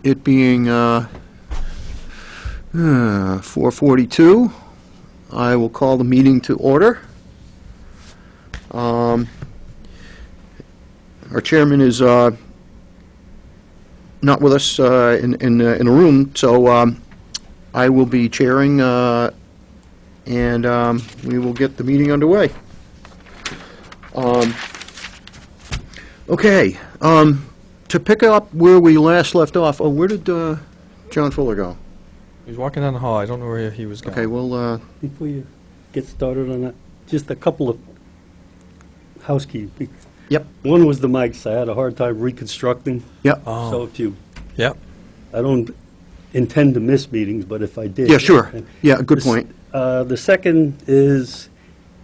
it being 4:42, I will call the meeting to order. Our chairman is not with us in a room, so I will be chairing, and we will get the meeting underway. Okay, to pick up where we last left off, where did John Fuller go? He's walking down the hall. I don't know where he was going. Okay, well... Before you get started on that, just a couple of housekeeping. Yep. One was the mics. I had a hard time reconstructing. Yep. Oh. So if you... Yep. I don't intend to miss meetings, but if I did... Yeah, sure. Yeah, good point. The second is,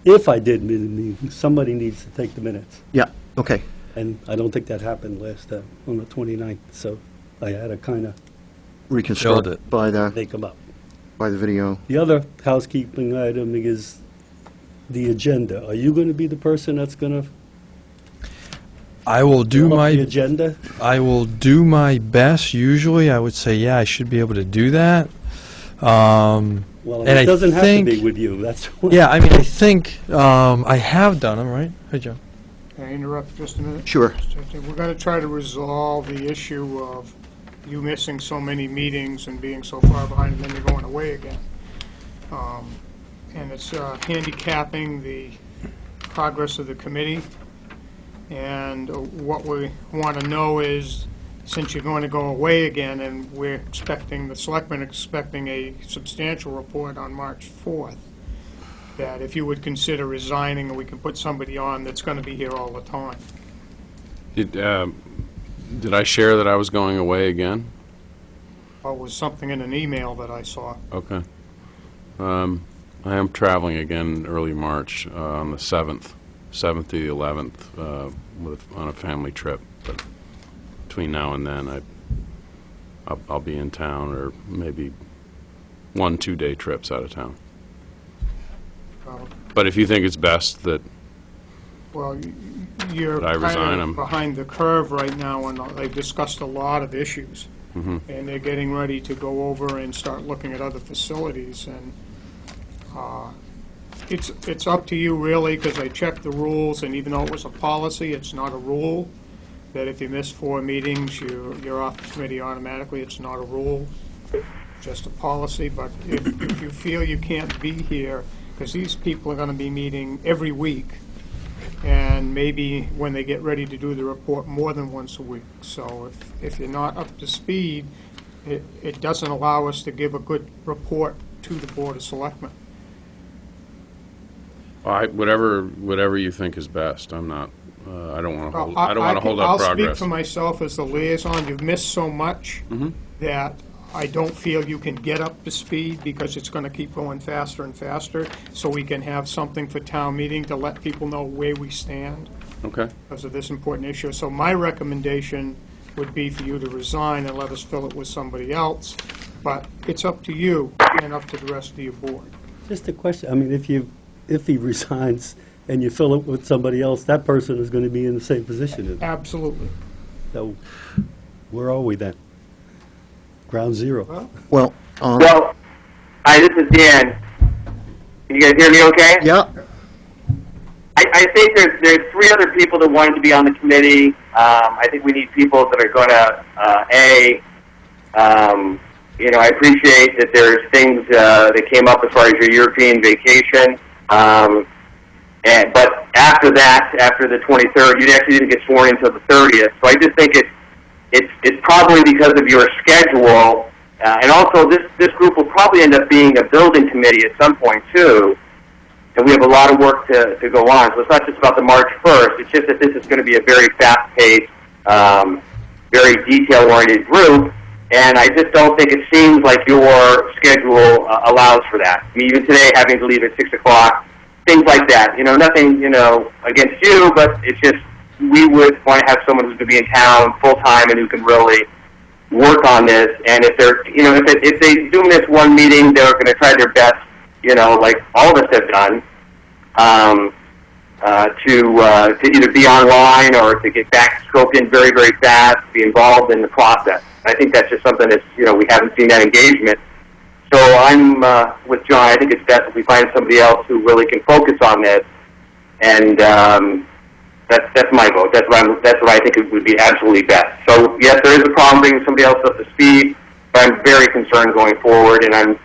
if I did miss a meeting, somebody needs to take the minutes. Yeah, okay. And I don't think that happened last time, on the 29th, so I had to kind of Reconstruct it. by the make them up. video. The other housekeeping item is the agenda. Are you going to be the person that's going to I will do the my agenda? I will do my best. Usually, I would say, yeah, I should be able to do that. Well, and it I doesn't have to think- be with you. That's what Yeah, I mean, I think I have done them, right? Hey, Joe. Can I interrupt just a minute? Sure. We're going to try to resolve the issue of you missing so many meetings and being so far behind, and then you're going away again. And it's handicapping the progress of the committee. And what we want to know is, since you're going to go away again, and we're expecting, the selectmen are expecting a substantial report on March 4th, that if you would consider resigning, and we can put somebody on that's going to be here all the time. Did I share that I was going away again? Well, it was something in an email that I saw. Okay. I am traveling again early March on the 7th to the 11th on a family trip. But between now and then, I'll be in town, or maybe 1-2 day trips out of town. But if you think it's best that Well, you're I resign, kind I'm- of behind the curve right now, and they've discussed a lot of issues. And they're getting ready to go over and start looking at other facilities, and it's up to you, really, because I checked the rules, and even though it was a policy, it's not a rule, that if you miss 4 meetings, you're off the committee automatically. It's not a rule, just a policy. But if you feel you can't be here, because these people are going to be meeting every week, and maybe when they get ready to do the report, more than once a week. So if you're not up to speed, it doesn't allow us to give a good report to the Board of Selectmen. whatever you think is best. I'm not. I don't want to hold. Well, I don't want to hold up I'll progress. speak for myself as the liaison. You've missed so much that I don't feel you can get up to speed, because it's going to keep going faster and faster, so we can have something for town meeting to let people know where we stand Okay. because of this important issue. So my recommendation would be for you to resign and let us fill it with somebody else, but it's up to you and up to the rest of your board. Just a question. I mean, if he resigns and you fill it with somebody else, that person is going to be in the same position as Absolutely. So where are we then? Ground zero. Well, Well, hi, this is Dan. Can you guys hear me okay? yeah, I think there's 3 other people that wanted to be on the committee. I think we need people that are going to, I appreciate that there's things that came up as far as your European vacation. But after that, after the 23rd, you actually didn't get sworn until the 30th. So I just think it's probably because of your schedule, and also this group will probably end up being a building committee at some point too, and we have a lot of work to go on. So it's not just about the March 1st, it's just that this is going to be a very fast-paced, very detail-oriented group, and I just don't think it seems like your schedule allows for that. I mean, even today, having to leave at 6 o'clock, things like that. Nothing, against you, but it's just, we would want to have someone who's going to be in town full-time and who can really work on this. And if they're, if they do miss one meeting, they're going to try their best, like all of us have done, to either be online or to get back scoped in very, very fast, be involved in the process. I think that's just something that's, we haven't seen that engagement. So I'm with John. I think it's best if we find somebody else who really can focus on this, and that's my vote. That's what I think it would be absolutely best. So yes, there is a problem bringing somebody else up to speed, but I'm very concerned going forward, and I'm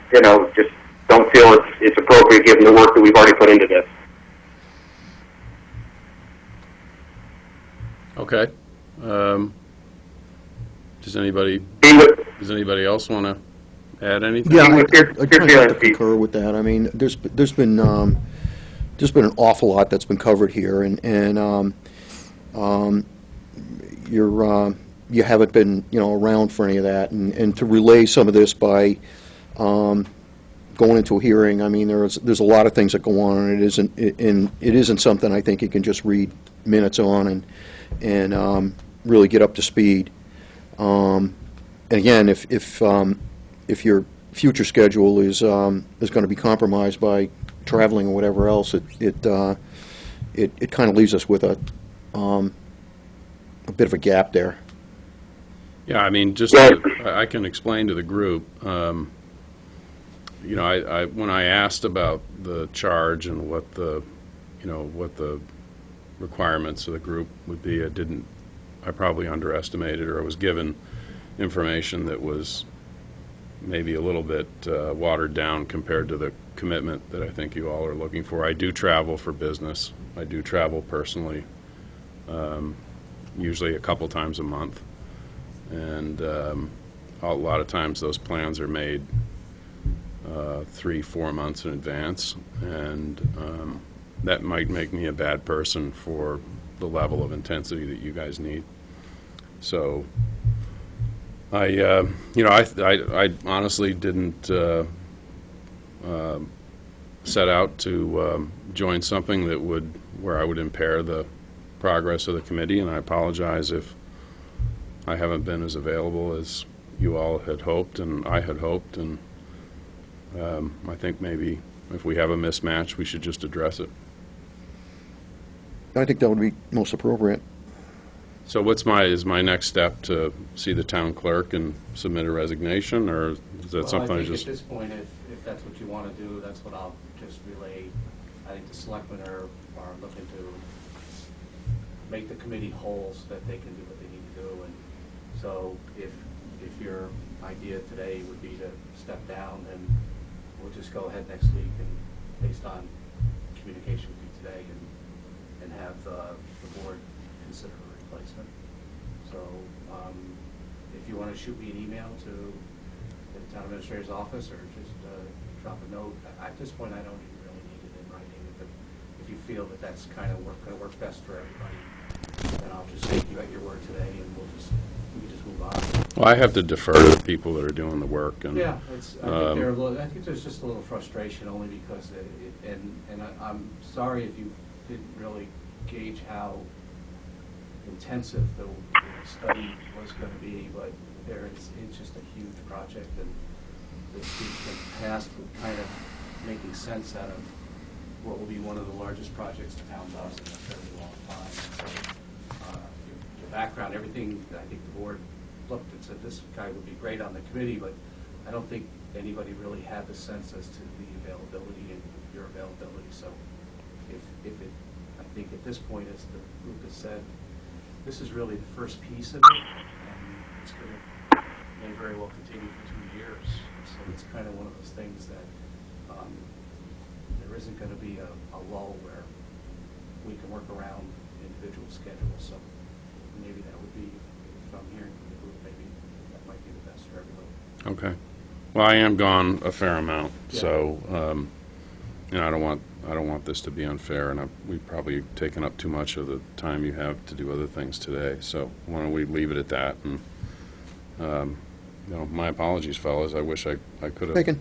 just don't feel it's appropriate given the work that we've already put into this. Okay. Does anybody else want to add anything? Yeah, Your I kind of have to feelings, Steve. concur with that. I mean, there's been an awful lot that's been covered here, and you haven't been around for any of that, and to relay some of this by going into a hearing. I mean, there's a lot of things that go on, and it isn't something I think you can just read minutes on and really get up to speed. And again, if your future schedule is going to be compromised by traveling or whatever else, it kind of leaves us with a bit of a gap there. Yeah, I mean, I can explain to the group. When I asked about the charge and what the requirements of the group would be, I probably underestimated, or I was given information that was maybe a little bit watered down compared to the commitment that I think you all are looking for. I do travel for business. I do travel personally, usually a couple times a month. And a lot of times those plans are made 3-4 months in advance. And that might make me a bad person for the level of intensity that you guys need. So I honestly didn't set out to join something where I would impair the progress of the committee, and I apologize if I haven't been as available as you all had hoped and I had hoped, and I think maybe if we have a mismatch, we should just address it. I think that would be most appropriate. So is my next step to see the town clerk and submit a resignation, or is that something I think at this point, if that's what you want to do, that's what I'll just relay. I think the selectmen are looking to make the committee whole so that they can do what they need to do. And so if your idea today would be to step down, then we'll just go ahead next week and based on communication with you today and have the board consider a replacement. So if you want to shoot me an email to the town administrator's office or just drop a note, at this point I don't even really need it in writing. If you feel that that's kind of going to work best for everybody, then I'll just take you at your word today and we can just move on. Well, I have to defer to the people that are doing the work. And, yeah, I think there's just a little frustration only because I'm sorry if you didn't really gauge how intensive the study was going to be, but it's just a huge project, and the past with kind of making sense out of what will be one of the largest projects the town does in a fairly long time. So your background, everything, I think the board looked and said this guy would be great on the committee, but I don't think anybody really had the sense as to the availability and your availability. So I think at this point, as the group has said, this is really the first piece of it, and it's going to may very well continue for 2 years. So it's kind of one of those things that there isn't going to be a lull where we can work around individual schedules. So maybe that would be, if I'm hearing from the group, maybe that might be the best for everybody. okay. Well, I am gone a fair amount, Yeah. so I don't want this to be unfair, and we've probably taken up too much of the time you have to do other things today. So why don't we leave it at that? And my apologies, fellas. I wish I could have. Taken.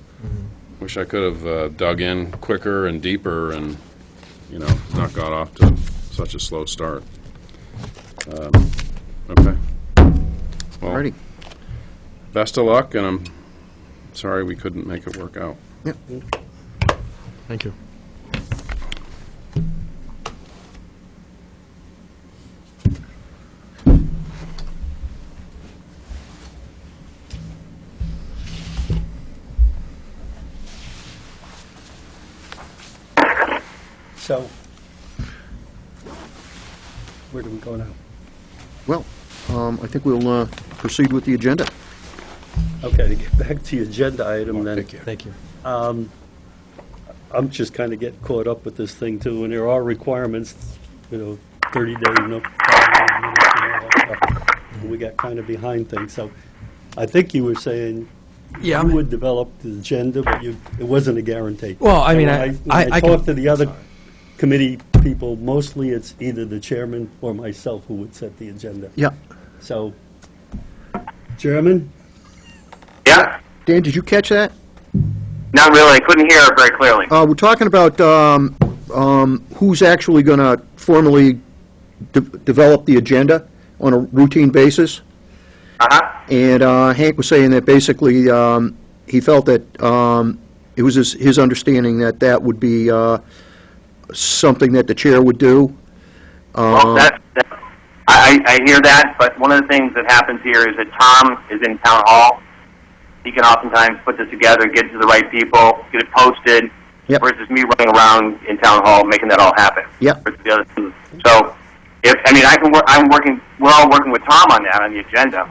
Wish I could have dug in quicker and deeper, and not got off to such a slow start. Okay. Well, Alrighty. best of luck, and I'm sorry we couldn't make it work out. Yep. Thank you. So, where do we go now? Well, I think we'll proceed with the agenda. Okay, to get back to the agenda item then. Thank you. I'm just kind of getting caught up with this thing too, and there are requirements, 30-day no. And we got kind of behind things, so I think you were saying Yeah. you would develop the agenda, but it wasn't a guarantee. Well, I mean, And when I I can- talked to the other committee people, mostly it's either the chairman or myself who would set the agenda. Yeah. So, Chairman? Yeah? Dan, did you catch that? Not really. I couldn't hear it very clearly. We're talking about who's actually going to formally develop the agenda on a routine basis. Uh-huh. And Hank was saying that basically he felt that it was his understanding that that would be something that the chair would do. Well, I hear that, but one of the things that happens here is that Tom is in town hall. He can oftentimes put this together, get it to the right people, get it posted, Yep. versus me running around in town hall making that all happen. Yep. Versus the other things. So, we're all working with Tom on that, on the agenda.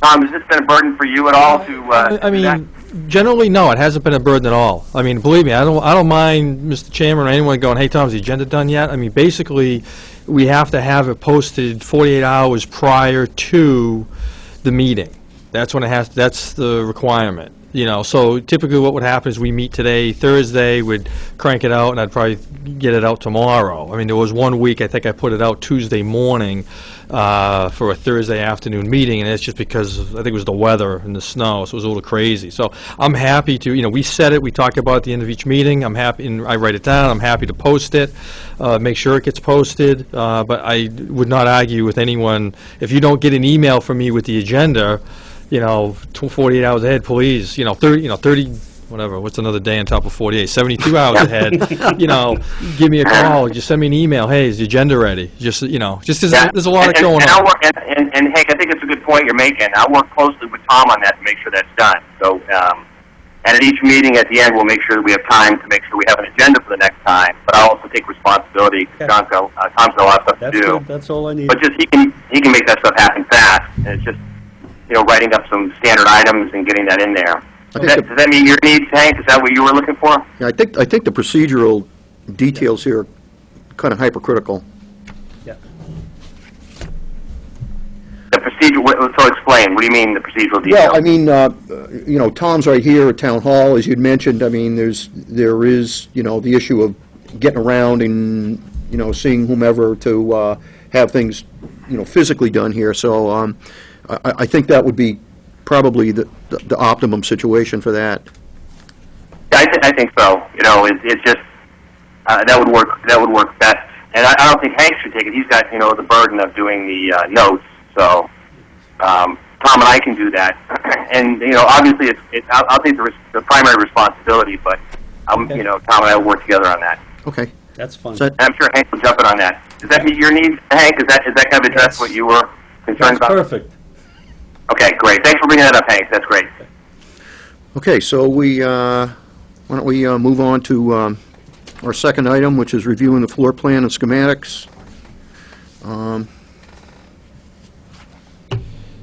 Tom, has this been a burden for you at all to, I do that? mean, generally, no, it hasn't been a burden at all. I mean, believe me, I don't mind Mr. Chairman or anyone going, hey, Tom, is the agenda done yet? I mean, basically, we have to have it posted 48 hours prior to the meeting. That's when it has, that's the requirement. So typically what would happen is we meet today, Thursday, we'd crank it out, and I'd probably get it out tomorrow. I mean, there was one week, I think I put it out Tuesday morning for a Thursday afternoon meeting, and it's just because I think it was the weather and the snow, so it was a little crazy. So I'm happy to, we set it, we talk about it at the end of each meeting, I'm happy, and I write it down, I'm happy to post it, make sure it gets posted, but I would not argue with anyone, if you don't get an email from me with the agenda, 48 hours ahead, please, 30, whatever, what's another day on top of 48, 72 hours ahead, give me a call, just send me an email, hey, is the agenda ready? Just there's a lot going and on. And Hank, I think it's a good point you're making. I'll work closely with Tom on that to make sure that's done. So, and at each meeting at the end, we'll make sure that we have time to make sure we have an agenda for the next time, but I'll also take responsibility, because Tom's got a lot of stuff to That's do. good, that's all I need. But just, he can make that stuff happen fast, and it's just, writing up some standard items and getting that in there. Does that meet your needs, Hank? Is that what you were looking for? Yeah, I think the procedural details here are kind of hypercritical. Yeah. The procedure, so explain, what do you mean, the procedural details? Well, I mean, Tom's right here at Town Hall, as you'd mentioned. I mean, there is, the issue of getting around and, seeing whomever to have things, physically done here. So I think that would be probably the optimum situation for that. I think so. It's just that would work best. And I don't think Hank should take it. He's got the burden of doing the notes. So Tom and I can do that. And obviously I'll take the primary responsibility, but Tom and I will work together on that. Okay. That's fine. So And I'm sure Hank will jump in on that. Does that meet your needs, Hank? Is that kind of address what you were concerned That's about? perfect. Okay, great. Thanks for bringing that up, Hank. That's great. Okay, so why don't we move on to our second item, which is reviewing the floor plan and schematics.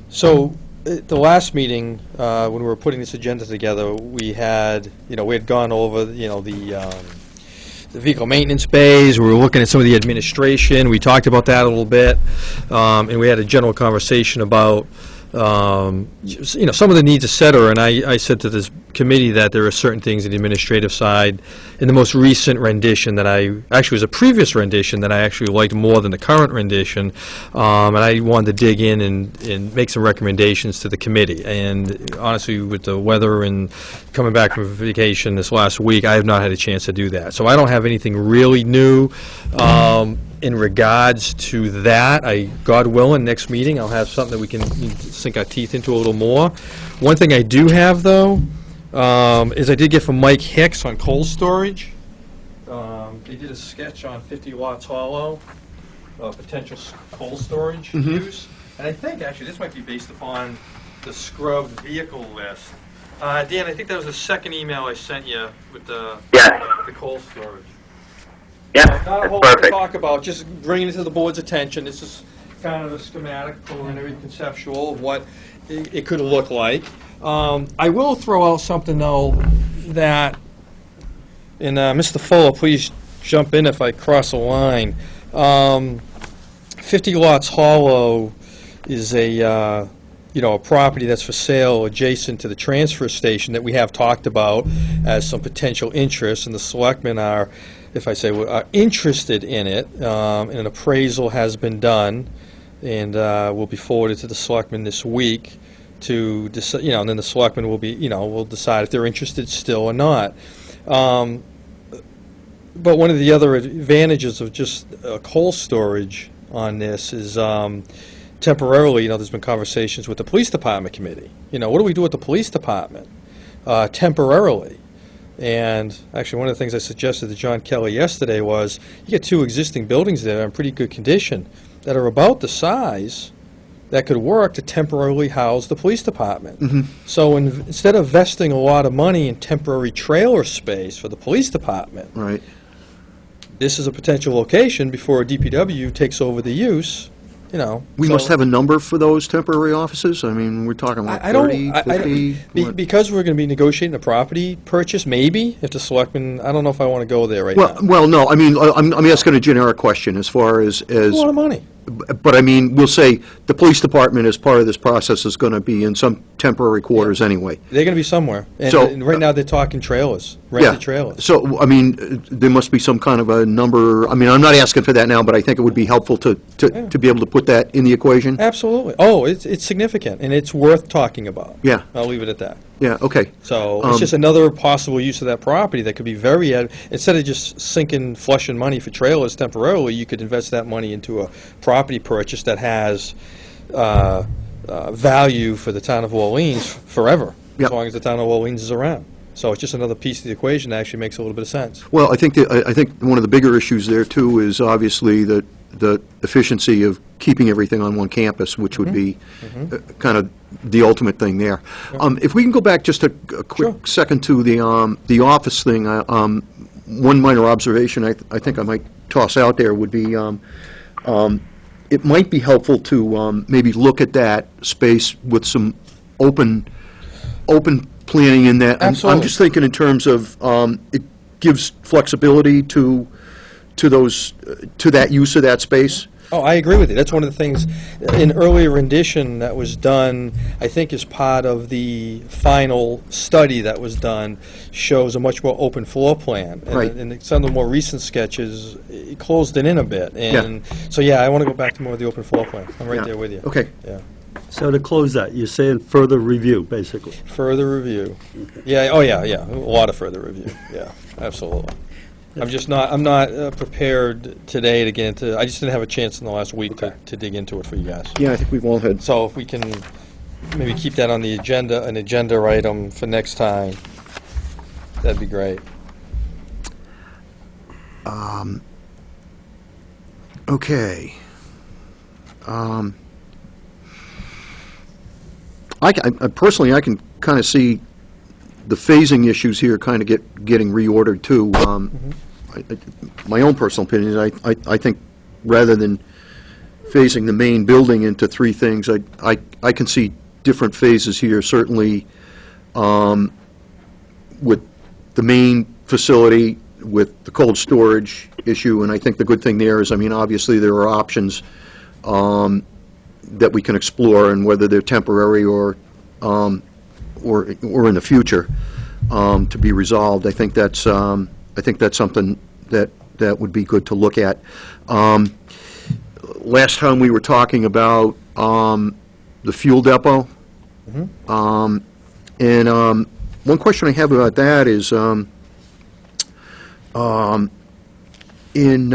So, at the last meeting, when we were putting this agenda together, we had gone over, the vehicle maintenance bays, we were looking at some of the administration, we talked about that a little bit, and we had a general conversation about some of the needs, et cetera, and I said to this committee that there are certain things in the administrative side in the most recent rendition that actually was a previous rendition that I actually liked more than the current rendition, and I wanted to dig in and make some recommendations to the committee. And honestly, with the weather and coming back from vacation this last week, I have not had a chance to do that. So I don't have anything really new in regards to that. God willing, next meeting I'll have something that we can sink our teeth into a little more. One thing I do have, though, is I did get from Mike Hicks on cold storage. They did a sketch on 50 Watts Hollow, potential cold storage use. And I think, actually, this might be based upon the scrubbed vehicle list. Dan, I think that was the second email I sent you with the cold storage. Yeah, Not a that's whole lot to perfect. talk about, just bringing it to the board's attention. This is kind of a schematic, preliminary, conceptual of what it could look like. I will throw out something, though, that, and Mr. Fuller, please jump in if I cross a line. 50 Lots Hollow is a property that's for sale adjacent to the transfer station that we have talked about as some potential interest, and the selectmen are, if I say, are interested in it, and an appraisal has been done, and will be forwarded to the selectmen this week to decide, and then the selectmen will be, will decide if they're interested still or not. But one of the other advantages of just coal storage on this is temporarily, there's been conversations with the police department committee. What do we do with the police department temporarily? And actually, one of the things I suggested to John Kelly yesterday was, you get two existing buildings there in pretty good condition that are about the size that could work to temporarily house the police department. So instead of investing a lot of money in temporary trailer space for the police department, Right. this is a potential location before a DPW takes over the use, We so- must have a number for those temporary offices? I mean, we're talking like I don't, 30, I 50? don't, because we're going to be negotiating a property purchase, maybe, if the selectmen, I don't know if I want to go there right now. Well, no, I mean, I'm asking a generic question as far as, A lot of money. but I mean, we'll say the police department as part of this process is going to be in some temporary quarters anyway. They're going to be somewhere. So- And right now, they're talking trailers, Yeah. rented trailers. So, I mean, there must be some kind of a number, I mean, I'm not asking for that now, but I think it would be helpful to be able to put that in the equation. Absolutely. Oh, it's significant, and it's worth talking about. Yeah, I'll leave it at that. yeah, okay. So it's just another possible use of that property that could be very, instead of just sinking, flushing money for trailers temporarily, you could invest that money into a property purchase that has value for the town of Orleans forever, Yep. as long as the town of Orleans is around. So it's just another piece of the equation that actually makes a little bit of sense. Well, I think one of the bigger issues there, too, is obviously the efficiency of keeping everything on one campus, which would be kind of the ultimate thing there. If we can go back just a quick Sure. second to the office thing, one minor observation I think I might toss out there would be, it might be helpful to maybe look at that space with some open planning in that. I'm Absolutely. just thinking in terms of, it gives flexibility to that use of that space. Oh, I agree with you. That's one of the things, an earlier rendition that was done, I think as part of the final study that was done, shows a much more open floor plan. And- Right. And some of the more recent sketches, it closed it in a bit. And so, yeah, I want to go back to more of the open floor plan. I'm right Yeah. there with you. Okay. Yeah. So to close that, you're saying further review, basically. Further review. Yeah, oh, yeah, a lot of further review. Yeah, absolutely. I'm not prepared today to get into, I just didn't have a chance in the last week to dig into it for you guys. Yeah, I think we've all had. So if we can maybe keep that on the agenda, an agenda item for next time, that'd be great. Okay. Personally, I can kind of see the phasing issues here kind of getting reordered, too. My own personal opinion, I think rather than phasing the main building into three things, I can see different phases here, certainly with the main facility, with the cold storage issue, and I think the good thing there is, I mean, obviously, there are options that we can explore, and whether they're temporary or in the future to be resolved. I think that's something that would be good to look at. Last time we were talking about the fuel depot, and one question I have about that is in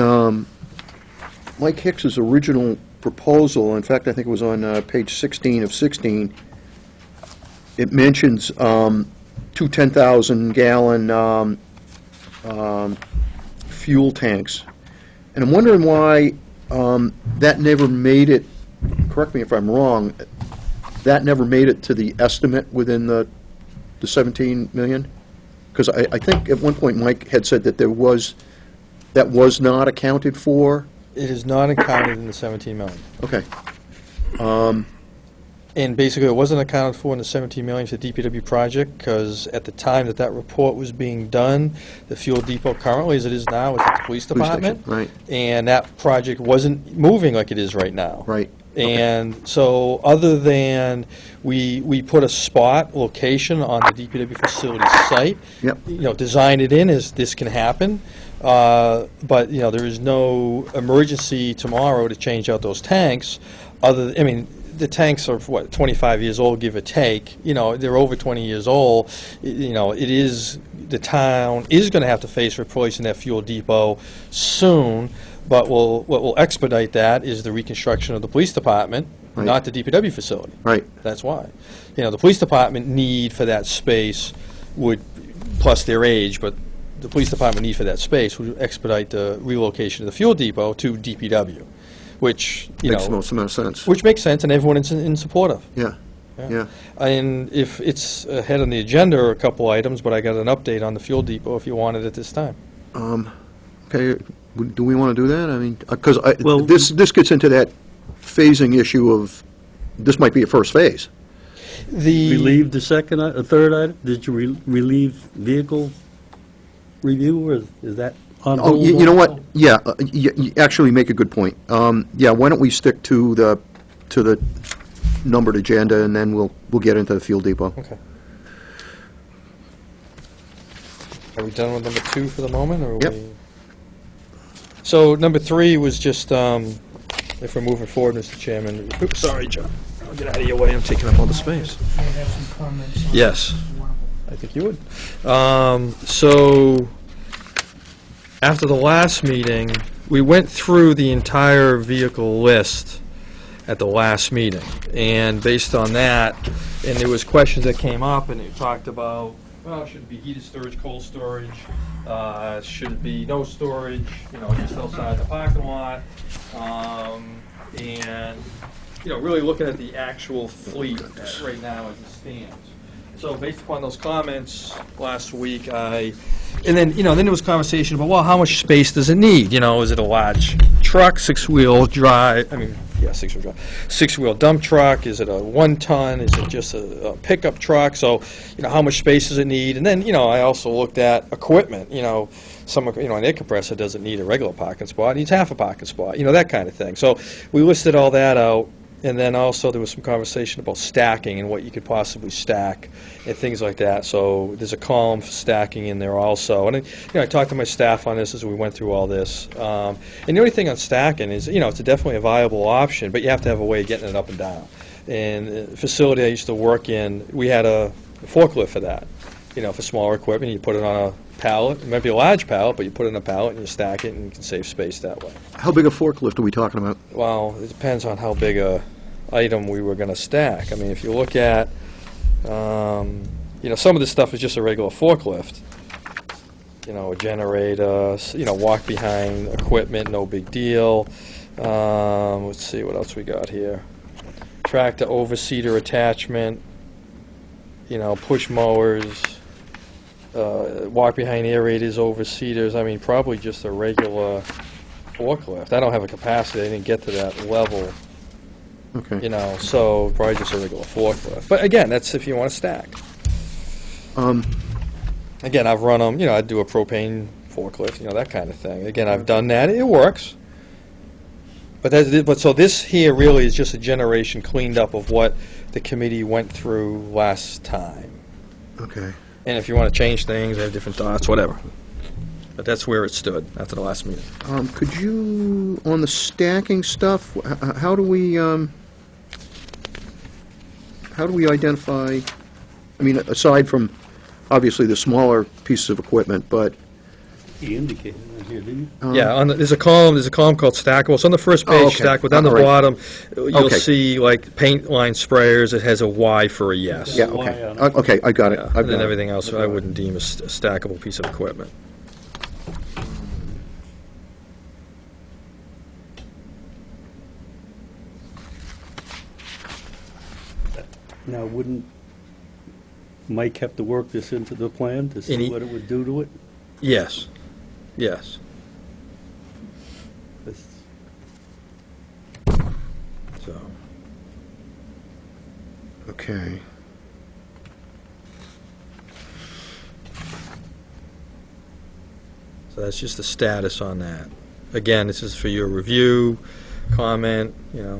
Mike Hicks's original proposal, in fact, I think it was on page 16 of 16, it mentions two 10,000-gallon fuel tanks. And I'm wondering why that never made it, correct me if I'm wrong, that never made it to the estimate within the 17 million? Because I think at one point Mike had said that there was that was not accounted for? It is not accounted in the 17 million. Okay. And basically, it wasn't accounted for in the 17 million for the DPW project, because at the time that that report was being done, the fuel depot currently, as it is now, is at the police Police station, department. right. And that project wasn't moving like it is right now. Right. Okay. And so, other than we put a spot location on the DPW Facilities site, Yep. you know, design it in as this can happen, but, you know, there is no emergency tomorrow to change out those tanks, I mean, the tanks are, what, 25 years old, give or take. You know, they're over 20 years old. You know, it is, the town is going to have to face replacing that fuel depot soon, but what will expedite that is the reconstruction of the police department, Right. not the DPW facility. Right. That's why. You know, the police department need for that space would, plus their age, but the police department need for that space would expedite the relocation of the fuel depot to DPW, which, you Makes the know, most amount of sense. which makes sense, and everyone is in support of. Yeah, yeah. And if it's ahead on the agenda are a couple items, but I got an update on the fuel depot if you want it at this time. Okay, do we want to do that? I mean, because Well- this gets into that phasing issue of, this might be a first phase. Relieve the second, third item? Did you relieve vehicle review, or is that on Oh, hold? you know what? also? Yeah, you actually make a good point. Yeah, why don't we stick to the numbered agenda, and then we'll get into the fuel depot. Okay. Are we done with number 2 for the moment, or are Yep. we? So number 3 was just, if we're moving forward, Mr. Chairman. Oops, sorry, John. I'll get out of your way. I'm taking up all the space. I have some comments on Yes. one of them. I think you would. So, after the last meeting, we went through the entire vehicle list at the last meeting. And based on that, and there was questions that came up, and it talked about, well, should it be heated storage, cold storage? Should it be no storage, you know, just outside the parking lot? And, you know, really looking at the actual fleet right now as it stands. So based upon those comments last week, and then, you know, then there was conversation about, well, how much space does it need? You know, is it a large truck, six-wheel drive, six-wheel drive, six-wheel dump truck? Is it a one-ton? Is it just a pickup truck? So, you know, how much space does it need? And then, you know, I also looked at equipment, you know, an air compressor doesn't need a regular parking spot, it needs half a parking spot, you know, that kind of thing. So we listed all that out. And then also there was some conversation about stacking and what you could possibly stack and things like that. So there's a column for stacking in there also. And, you know, I talked to my staff on this as we went through all this. And the only thing on stacking is, you know, it's definitely a viable option, but you have to have a way of getting it up and down. And the facility I used to work in, we had a forklift for that. You know, for smaller equipment, you put it on a pallet. It might be a large pallet, but you put it in a pallet and you stack it and you can save space that way. How big a forklift are we talking about? Well, it depends on how big a item we were going to stack. I mean, if you look at, you know, some of this stuff is just a regular forklift. You know, a generator, you know, walk-behind equipment, no big deal. Let's see, what else we got here? Tractor overseater attachment, you know, push mowers, walk-behind aerators, overseaters. I mean, probably just a regular forklift. I don't have a capacity. I didn't get to that level. Okay. You know, so probably just a regular forklift. But again, that's if you want to stack. Again, I've run them, you know, I'd do a propane forklift, you know, that kind of thing. Again, I've done that. It works. But so this here really is just a generation cleaned up of what the committee went through last time. Okay. And if you want to change things, have different thoughts, whatever. But that's where it stood after the last meeting. Could you, on the stacking stuff, how do we identify, I mean, aside from, obviously, the smaller pieces of equipment, but... He indicated that here, didn't you? Yeah, there's a column called stackable. So on the first page, okay. stackable. Down the All right. bottom, you'll Okay. see like paint line sprayers. It has a Y for a yes. Yeah, okay. Okay, I got it. Yeah, I've and then got it. everything else I wouldn't deem a stackable piece of equipment. Now, wouldn't Mike have to work this into the plan to see Any- what it would do to it? Yes, yes. So, Okay. so that's just the status on that. Again, this is for your review, comment, your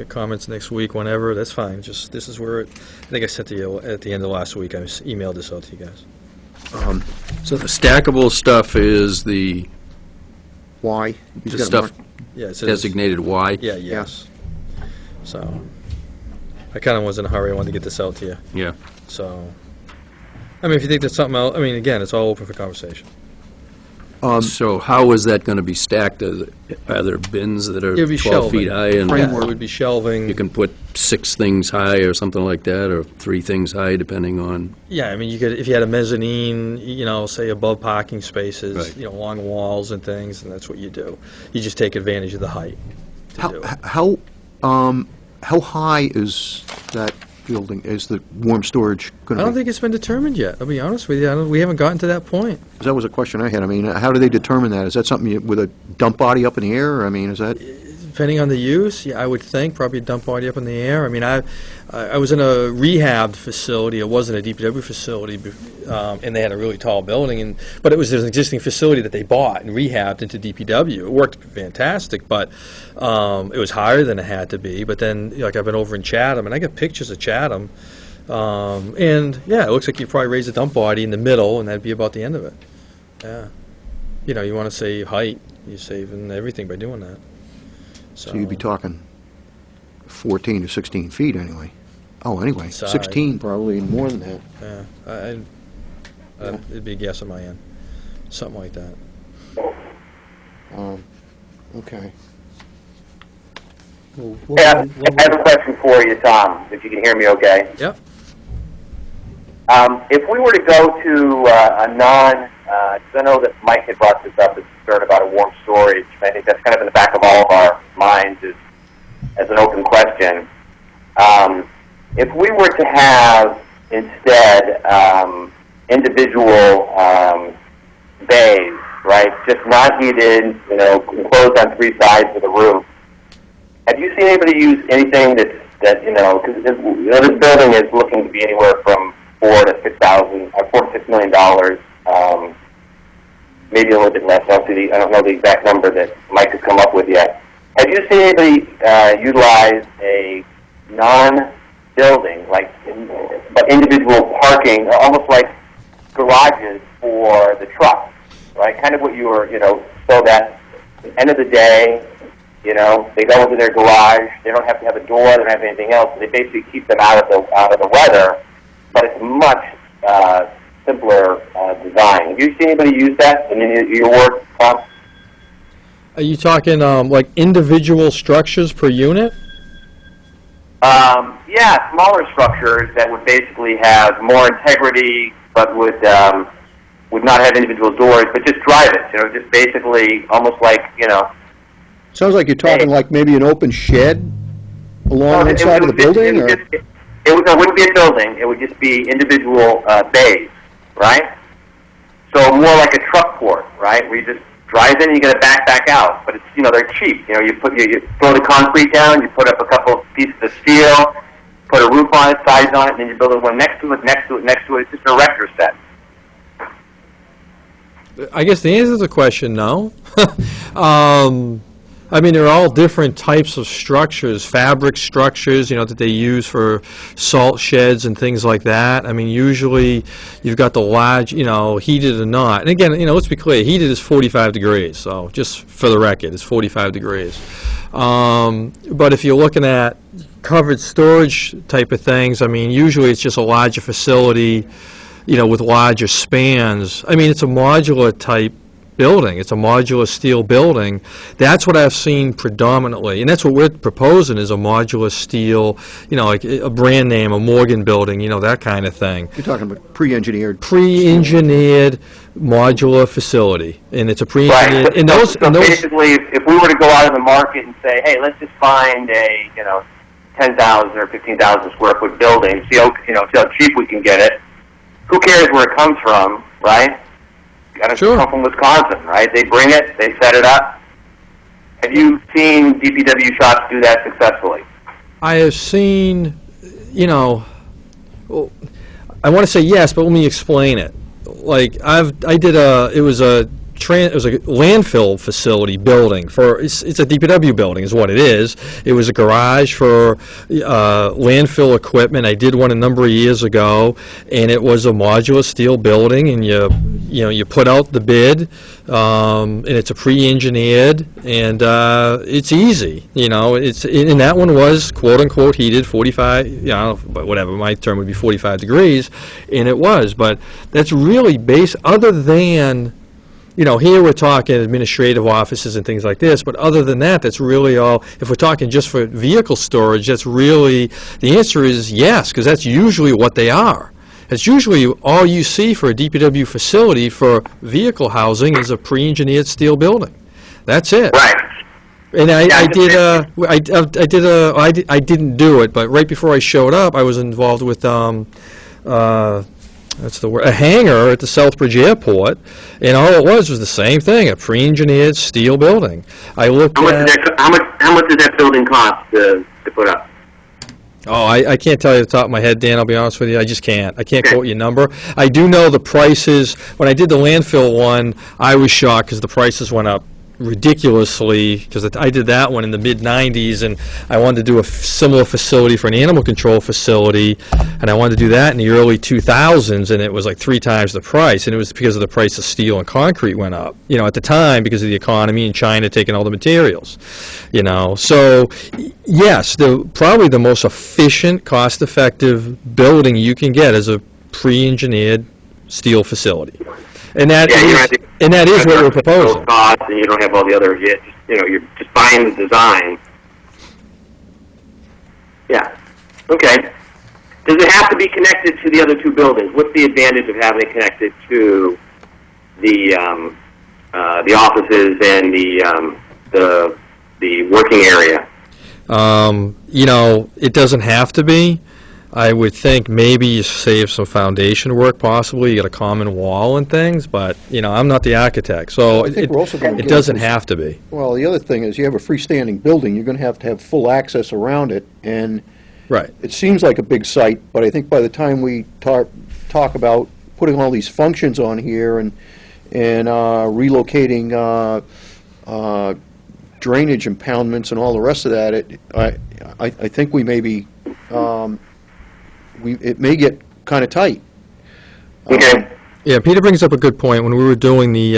comments next week, whenever, that's fine. Just, this is where I think I sent to you at the end of last week. I emailed this out to you guys. So the stackable stuff is the Why? He's got a stuff mark- Yeah, it says. designated Y? Yeah, yes. So, I kind of was in a hurry. I wanted to get this out to you. Yeah. So, I mean, if you think there's something else, I mean, again, it's all open for conversation. So how is that going to be stacked? Are there bins that are It'd be 12 feet shelving. high? And Yeah, it would be shelving. you can put 6 things high or something like that, or 3 things high, depending on... Yeah, I mean, you could, if you had a mezzanine, say above parking spaces, Right. Along walls and things, and that's what you do. You just take advantage of the height to do it. How high is that building, is the warm storage going I to don't be? think it's been determined yet. I'll be honest with you. We haven't gotten to that point. 'Cause that was a question I had. I mean, how do they determine that? Is that something with a dump body up in the air? I mean, is that, Depending on the use, yeah, I would think probably a dump body up in the air. I mean, I was in a rehab facility. It wasn't a DPW facility, and they had a really tall building, but it was an existing facility that they bought and rehabbed into DPW. It worked fantastic, but it was higher than it had to be. But then, like, I've been over in Chatham, and I got pictures of Chatham, and yeah, it looks like you probably raise a dump body in the middle, and that'd be about the end of it. Yeah, you want to save height, you're saving everything by doing that. so you'd be talking 14 to 16 feet anyway? Oh, anyway, Inside. 16 probably, more than that. Yeah, it'd be a guess on my end, something like that. Okay. Yeah, I have a question for you, Tom, if you can hear me okay. Yep. If we were to go to a because I know that Mike had brought this up, his concern about a warm storage, I think that's kind of in the back of all of our minds as an open question. If we were to have, instead, individual bays, right, just not heated, enclosed on 3 sides with a roof, have you seen anybody use anything because this building is looking to be anywhere from $4 to $6 million, maybe a little bit less. I don't know the exact number that Mike has come up with yet. Have you seen anybody utilize a non-building, but individual parking, almost like garages for the trucks, right? Kind of what you were, so that at the end of the day, they go into their garage. They don't have to have a door. They don't have anything else. They basically keep them out of the weather. But it's much simpler design. Have you seen anybody use that in your work, Tom? Are you talking like individual structures per unit? Yeah, smaller structures that would basically have more integrity, but would not have individual doors, but just drive it. Just basically almost like Sounds like you're talking like maybe an open shed along one side of the building, or? It wouldn't be a building. It would just be individual bays, right? So more like a truck port, right? Where you just drive in and you got to back out. But it's they're cheap. You throw the concrete down, you put up a couple of pieces of steel, put a roof on it, sides on it, and then you build one next to it, next to it, next to it. It's just an erector set. I guess the answer to the question, no. I mean, they're all different types of structures, fabric structures, that they use for salt sheds and things like that. I mean, usually you've got the large, heated or not. And again, let's be clear, heated is 45 degrees, so just for the record, it's 45 degrees. But if you're looking at covered storage type of things, I mean, usually it's just a larger facility, with larger spans. I mean, it's a modular type building. It's a modular steel building. That's what I've seen predominantly, and that's what we're proposing is a modular steel, like a brand name, a Morgan building, that kind of thing. You're talking about pre-engineered. Pre-engineered modular facility, and it's a pre-engineered. Right. And those, basically, if we were to go out in the market and say, hey, let's just find a 10,000 or 15,000 square foot building, see how cheap we can get it. Who cares where it comes from, right? Got to Sure. come from Wisconsin, right? They bring it, they set it up, Have you seen DPW shops do that successfully? I have seen, well, I want to say yes, but let me explain it. Like it was a landfill facility building it's a DPW building is what it is. It was a garage for landfill equipment. I did one a number of years ago, and it was a modular steel building, and you put out the bid, and it's a pre-engineered, and it's easy. And that one was quote unquote heated 45, but whatever, my term would be 45 degrees, and it was. But that's really other than, here we're talking administrative offices and things like this, but other than that, that's really all. If we're talking just for vehicle storage, that's really, the answer is yes, because that's usually what they are. It's usually all you see for a DPW facility for vehicle housing is a pre-engineered steel building. That's it. Right. And I didn't do it, but right before I showed up, I was involved with that's the word, a hangar at the Southbridge Airport, and all it was the same thing, a pre-engineered steel building. I looked How much did that building cost to put up? Oh, I can't tell you off the top of my head, Dan, I'll be honest with you. I just can't. I can't quote you a number. I do know the prices. When I did the landfill one, I was shocked because the prices went up ridiculously, because I did that one in the mid-'90s, and I wanted to do a similar facility for an animal control facility, and I wanted to do that in the early 2000s, and it was like 3 times the price, and it was because of the price of steel and concrete went up, at the time, because of the economy and China taking all the materials, So, yes, probably the most efficient, cost-effective building you can get is a pre-engineered steel facility. And that is what we're proposing. Costs, and you don't have all the other, you're just buying the design. Yeah. Okay. Does it have to be connected to the other 2 buildings? What's the advantage of having it connected to the offices and the working area? It doesn't have to be. I would think maybe you save some foundation work, possibly. You get a common wall and things, but, I'm not the architect, so I think we're also gonna it get doesn't some- have to be. Well, the other thing is, you have a freestanding building, you're going to have full access around it, and Right. it seems like a big site, but I think by the time we talk about putting all these functions on here and relocating drainage impoundments and all the rest of that, I think we may be, it may get kind of tight. Okay. Yeah, Peter brings up a good point. When we were doing the,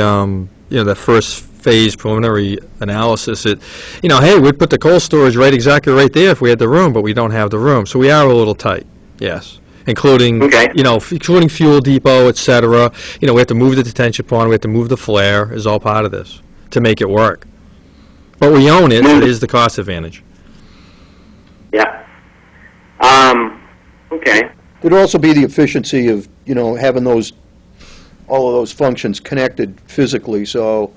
that first phase preliminary analysis, hey, we'd put the cold storage exactly right there if we had the room, but we don't have the room. So we are a little tight, yes. Including, including fuel depot, et cetera. We have to move the detention pond, we have to move the flare, is all part of this to make it work. But we own it, it is the cost advantage. Yeah. Okay. There'd also be the efficiency of, having all of those functions connected physically, so,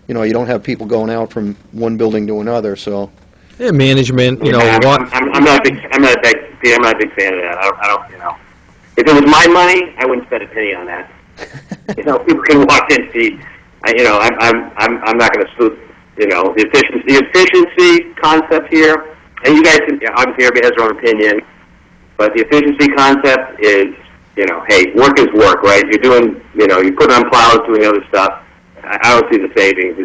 you don't have people going out from one building to another, so. Yeah, management, I'm not a big fan of that. I don't. If it was my money, I wouldn't spend a penny on that. People can walk in and see. I'm not going to salute. The efficiency concept here, and you guys can, obviously everybody has their own opinion, but the efficiency concept is, hey, work is work, right? You're doing, you put on plows, doing other stuff. I don't see the savings.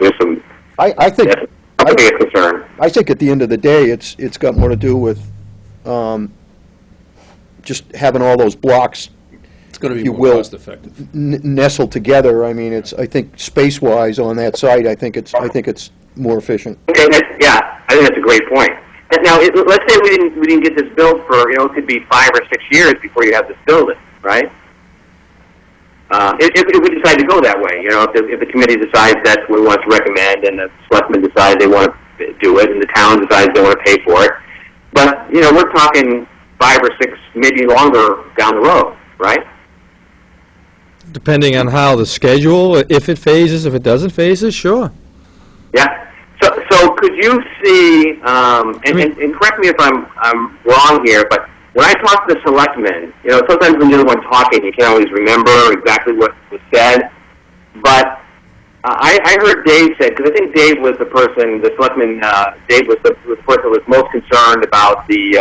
There's some. I think. That's a big concern. I think at the end of the day, it's got more to do with just having all those blocks. It's going to be You more will. cost-effective. Nestled together. I mean, I think space-wise on that site, I think it's more efficient. Okay, I think that's a great point. And now, let's say we didn't get this built for, it could be 5 or 6 years before you have this building, right? If we decide to go that way, if the committee decides that's what we want to recommend, and the selectmen decide they want to do it, and the town decides they want to pay for it, but we're talking 5 or 6, maybe longer down the road, right? Depending on how the schedule, if it phases, if it doesn't phases, sure. Yeah. So could you see, and correct me if I'm wrong here, but when I talk to the selectmen, sometimes when you're the one talking, you can't always remember exactly what was said, but I heard Dave said, because I think Dave was the person, the selectman, Dave was the person that was most concerned about the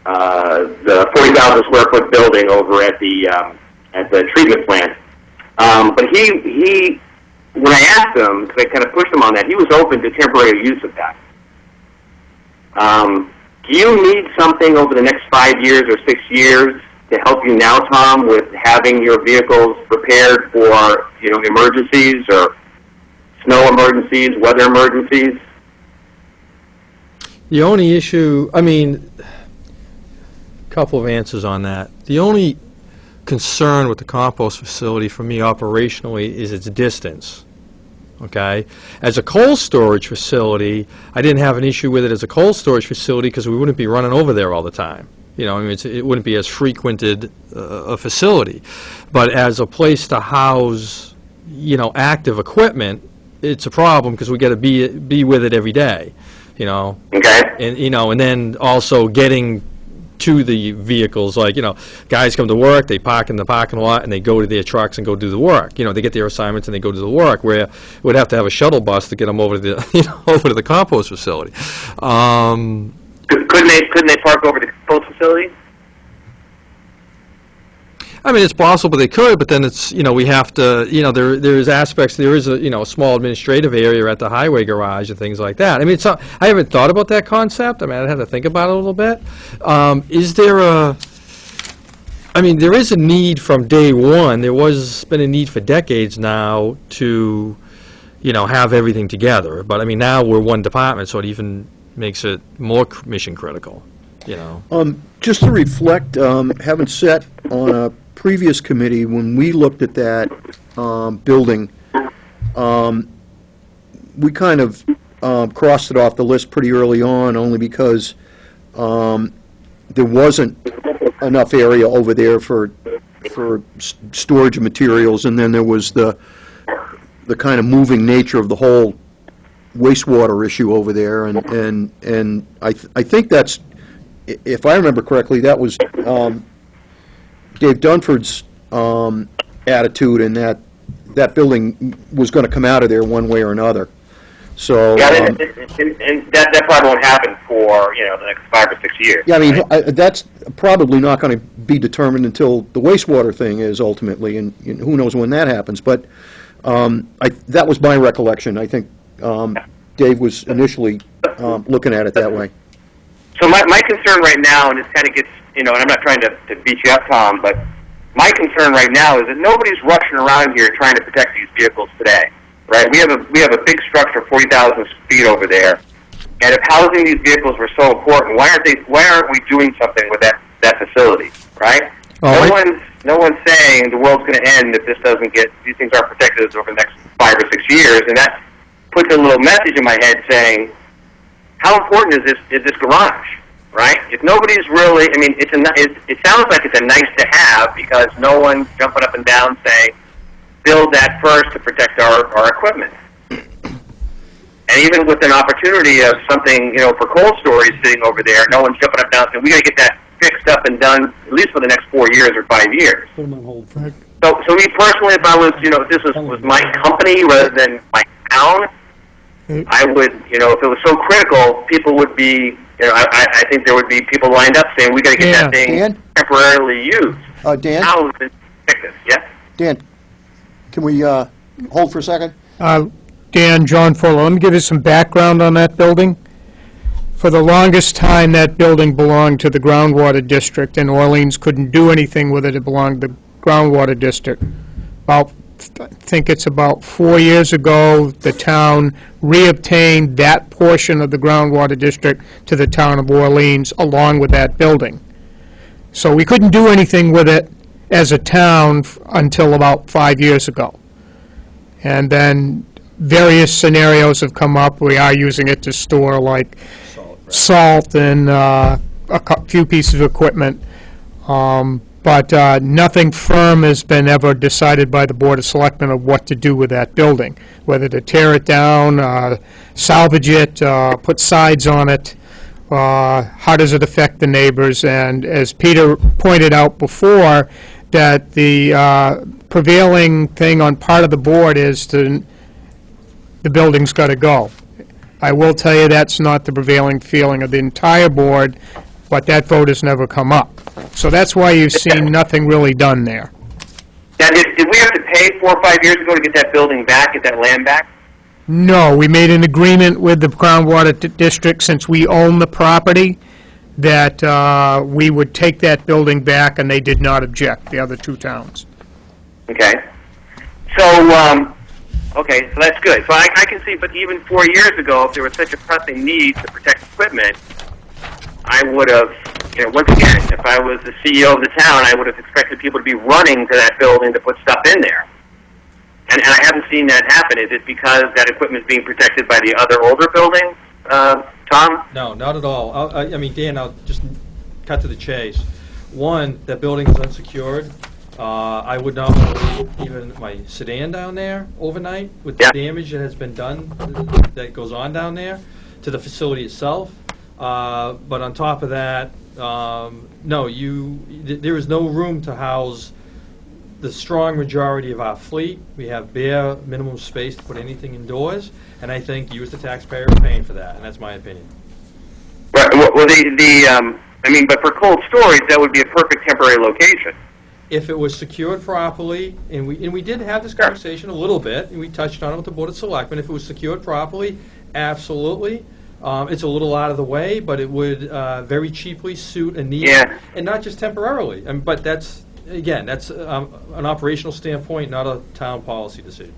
40,000 square foot building over at the treatment plant. But he, when I asked him, because I kind of pushed him on that, he was open to temporary use of that. Do you need something over the next 5 years or 6 years to help you now, Tom, with having your vehicles prepared for, emergencies or snow emergencies, weather emergencies? The only issue, a couple of answers on that. The only concern with the compost facility for me operationally is its distance. Okay? As a cold storage facility, I didn't have an issue with it as a cold storage facility because we wouldn't be running over there all the time. It wouldn't be as frequented a facility. But as a place to house, active equipment, it's a problem because we got to be with it every day, Okay. And then also getting to the vehicles, guys come to work, they park in the parking lot, and they go to their trucks and go do the work. They get their assignments and they go do the work, where we'd have to have a shuttle bus to get them over to the, over to the compost facility. Couldn't they park over the compost facility? It's possible they could, but then it's, we have to, there's aspects, there is a small administrative area at the highway garage and things like that. It's I haven't thought about that concept. I'd have to think about it a little bit. Is there there is a need from day one. There was been a need for decades now to, have everything together. But, now we're one department, so it even makes it more mission critical, Just to reflect, having sat on a previous committee, when we looked at that building, we kind of crossed it off the list pretty early on, only because there wasn't enough area over there for storage of materials, and then there was the kind of moving nature of the whole wastewater issue over there, and I think that's, if I remember correctly, that was Dave Dunford's attitude, in that building was going to come out of there one way or another. So yeah, and that probably won't happen for the next 5 or 6 years. Yeah, right? That's probably not going to be determined until the wastewater thing is ultimately, and who knows when that happens. But that was my recollection. I think Dave was initially looking at it that way. So my concern right now, and this kind of gets, and I'm not trying to beat you up, Tom, but my concern right now is that nobody's rushing around here trying to protect these vehicles today, right? We have a big structure, 40,000 feet over there, and if housing these vehicles were so important, why aren't we doing something with that facility, right? No one's saying the world's going to end if these things aren't protected over the next 5 or 6 years, and that puts a little message in my head saying, how important is this garage, right? If nobody's really, it sounds like it's a nice to have because no one's jumping up and down saying, build that first to protect our equipment. And even with an opportunity of something, for cold storage sitting over there, no one's jumping up and down saying, we got to get that fixed up and done at least for the next 4 years or 5 years. Put them on hold. So me personally, if I was, if this was my company rather than my town, I would, if it was so critical, people would be, I think there would be people lined up saying, we got to get that thing temporarily used. Dan? Housed and protected. Yes? Dan, can we hold for a second? Dan, John Fuller, let me give you some background on that building. For the longest time, that building belonged to the groundwater district, and Orleans couldn't do anything with it. It belonged to the groundwater district. I think it's about 4 years ago, the town reobtained that portion of the groundwater district to the town of Orleans along with that building. So we couldn't do anything with it as a town until about 5 years ago. And then various scenarios have come up. We are using it to store like salt and a few pieces of equipment. But nothing firm has been ever decided by the Board of Selectmen of what to do with that building, whether to tear it down, salvage it, put sides on it, how does it affect the neighbors, and as Peter pointed out before, that the prevailing thing on part of the board is the building's got to go. I will tell you that's not the prevailing feeling of the entire board, but that vote has never come up. So that's why you've seen nothing really done there. Now, did we have to pay 4 or 5 years ago to get that building back, get that land back? No, we made an agreement with the groundwater district, since we own the property, that we would take that building back, and they did not object, the other two towns. Okay. So, okay, so that's good. So I can see, but even 4 years ago, if there was such a pressing need to protect equipment, I would have, once again, if I was the CEO of the town, I would have expected people to be running to that building to put stuff in there. And I haven't seen that happen. Is it because that equipment is being protected by the other older buildings, Tom? No, not at all. I mean, Dan, I'll just cut to the chase. One, that building is unsecured. I would not leave even my sedan down there overnight with the damage that has been done, that goes on down there, to the facility itself. But on top of that, no, there is no room to house the strong majority of our fleet. We have bare minimum space to put anything indoors, and I think you as the taxpayer are paying for that, and that's my opinion. Right. Well, I mean, but for cold storage, that would be a perfect temporary location. If it was secured properly, and we did have this conversation a little bit, and we touched on it with the Board of Selectmen, if it was secured properly, absolutely. It's a little out of the way, but it would very cheaply suit a need, and not just temporarily. But that's, again, that's an operational standpoint, not a town policy decision.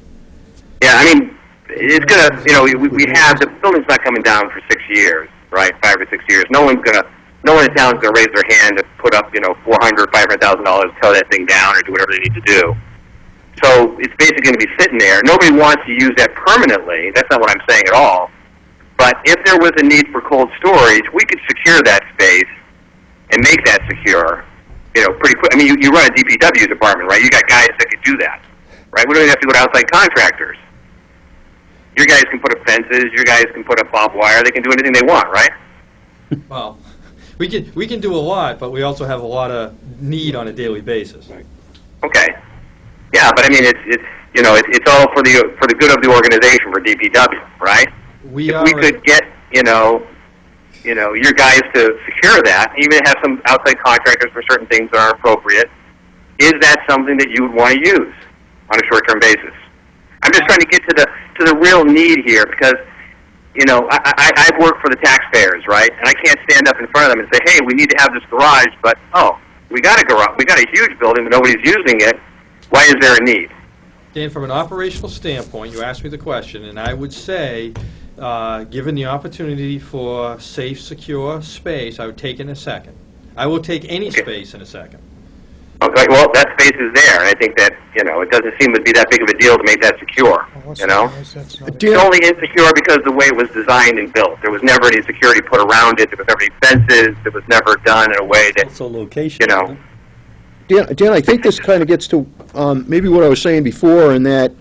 Yeah, I mean, it's gonna, we have, the building's not coming down for 6 years, right? 5 or 6 years. No one in town's gonna raise their hand to put up, $400,000, $500,000 to tear that thing down or do whatever they need to do. So it's basically gonna be sitting there. Nobody wants to use that permanently. That's not what I'm saying at all. But if there was a need for cold storage, we could secure that space and make that secure, pretty quick. I mean, you run a DPW department, right? You got guys that could do that, right? We don't even have to go to outside contractors. Your guys can put up fences. Your guys can put up barbed wire. They can do anything they want, right? Well, we can do a lot, but we also have a lot of need on a daily basis. Okay. Yeah, but I mean, it's all for the good of the organization for DPW, right? If we could get, your guys to secure that, even have some outside contractors for certain things that are appropriate, is that something that you would want to use on a short-term basis? I'm just trying to get to the real need here, because, I've worked for the taxpayers, right? And I can't stand up in front of them and say, hey, we need to have this garage, but, we got a garage, we got a huge building, but nobody's using it. Why is there a need? Dan, from an operational standpoint, you asked me the question, and I would say, given the opportunity for safe, secure space, I would take it in a second. I will take any space in a second. Okay, well, that space is there, and I think that, it doesn't seem to be that big of a deal to make that secure, It's only insecure because of the way it was designed and built. There was never any security put around it. There was never any fences. It was never done in a way that, Also location. Dan, I think this kind of gets to maybe what I was saying before, in that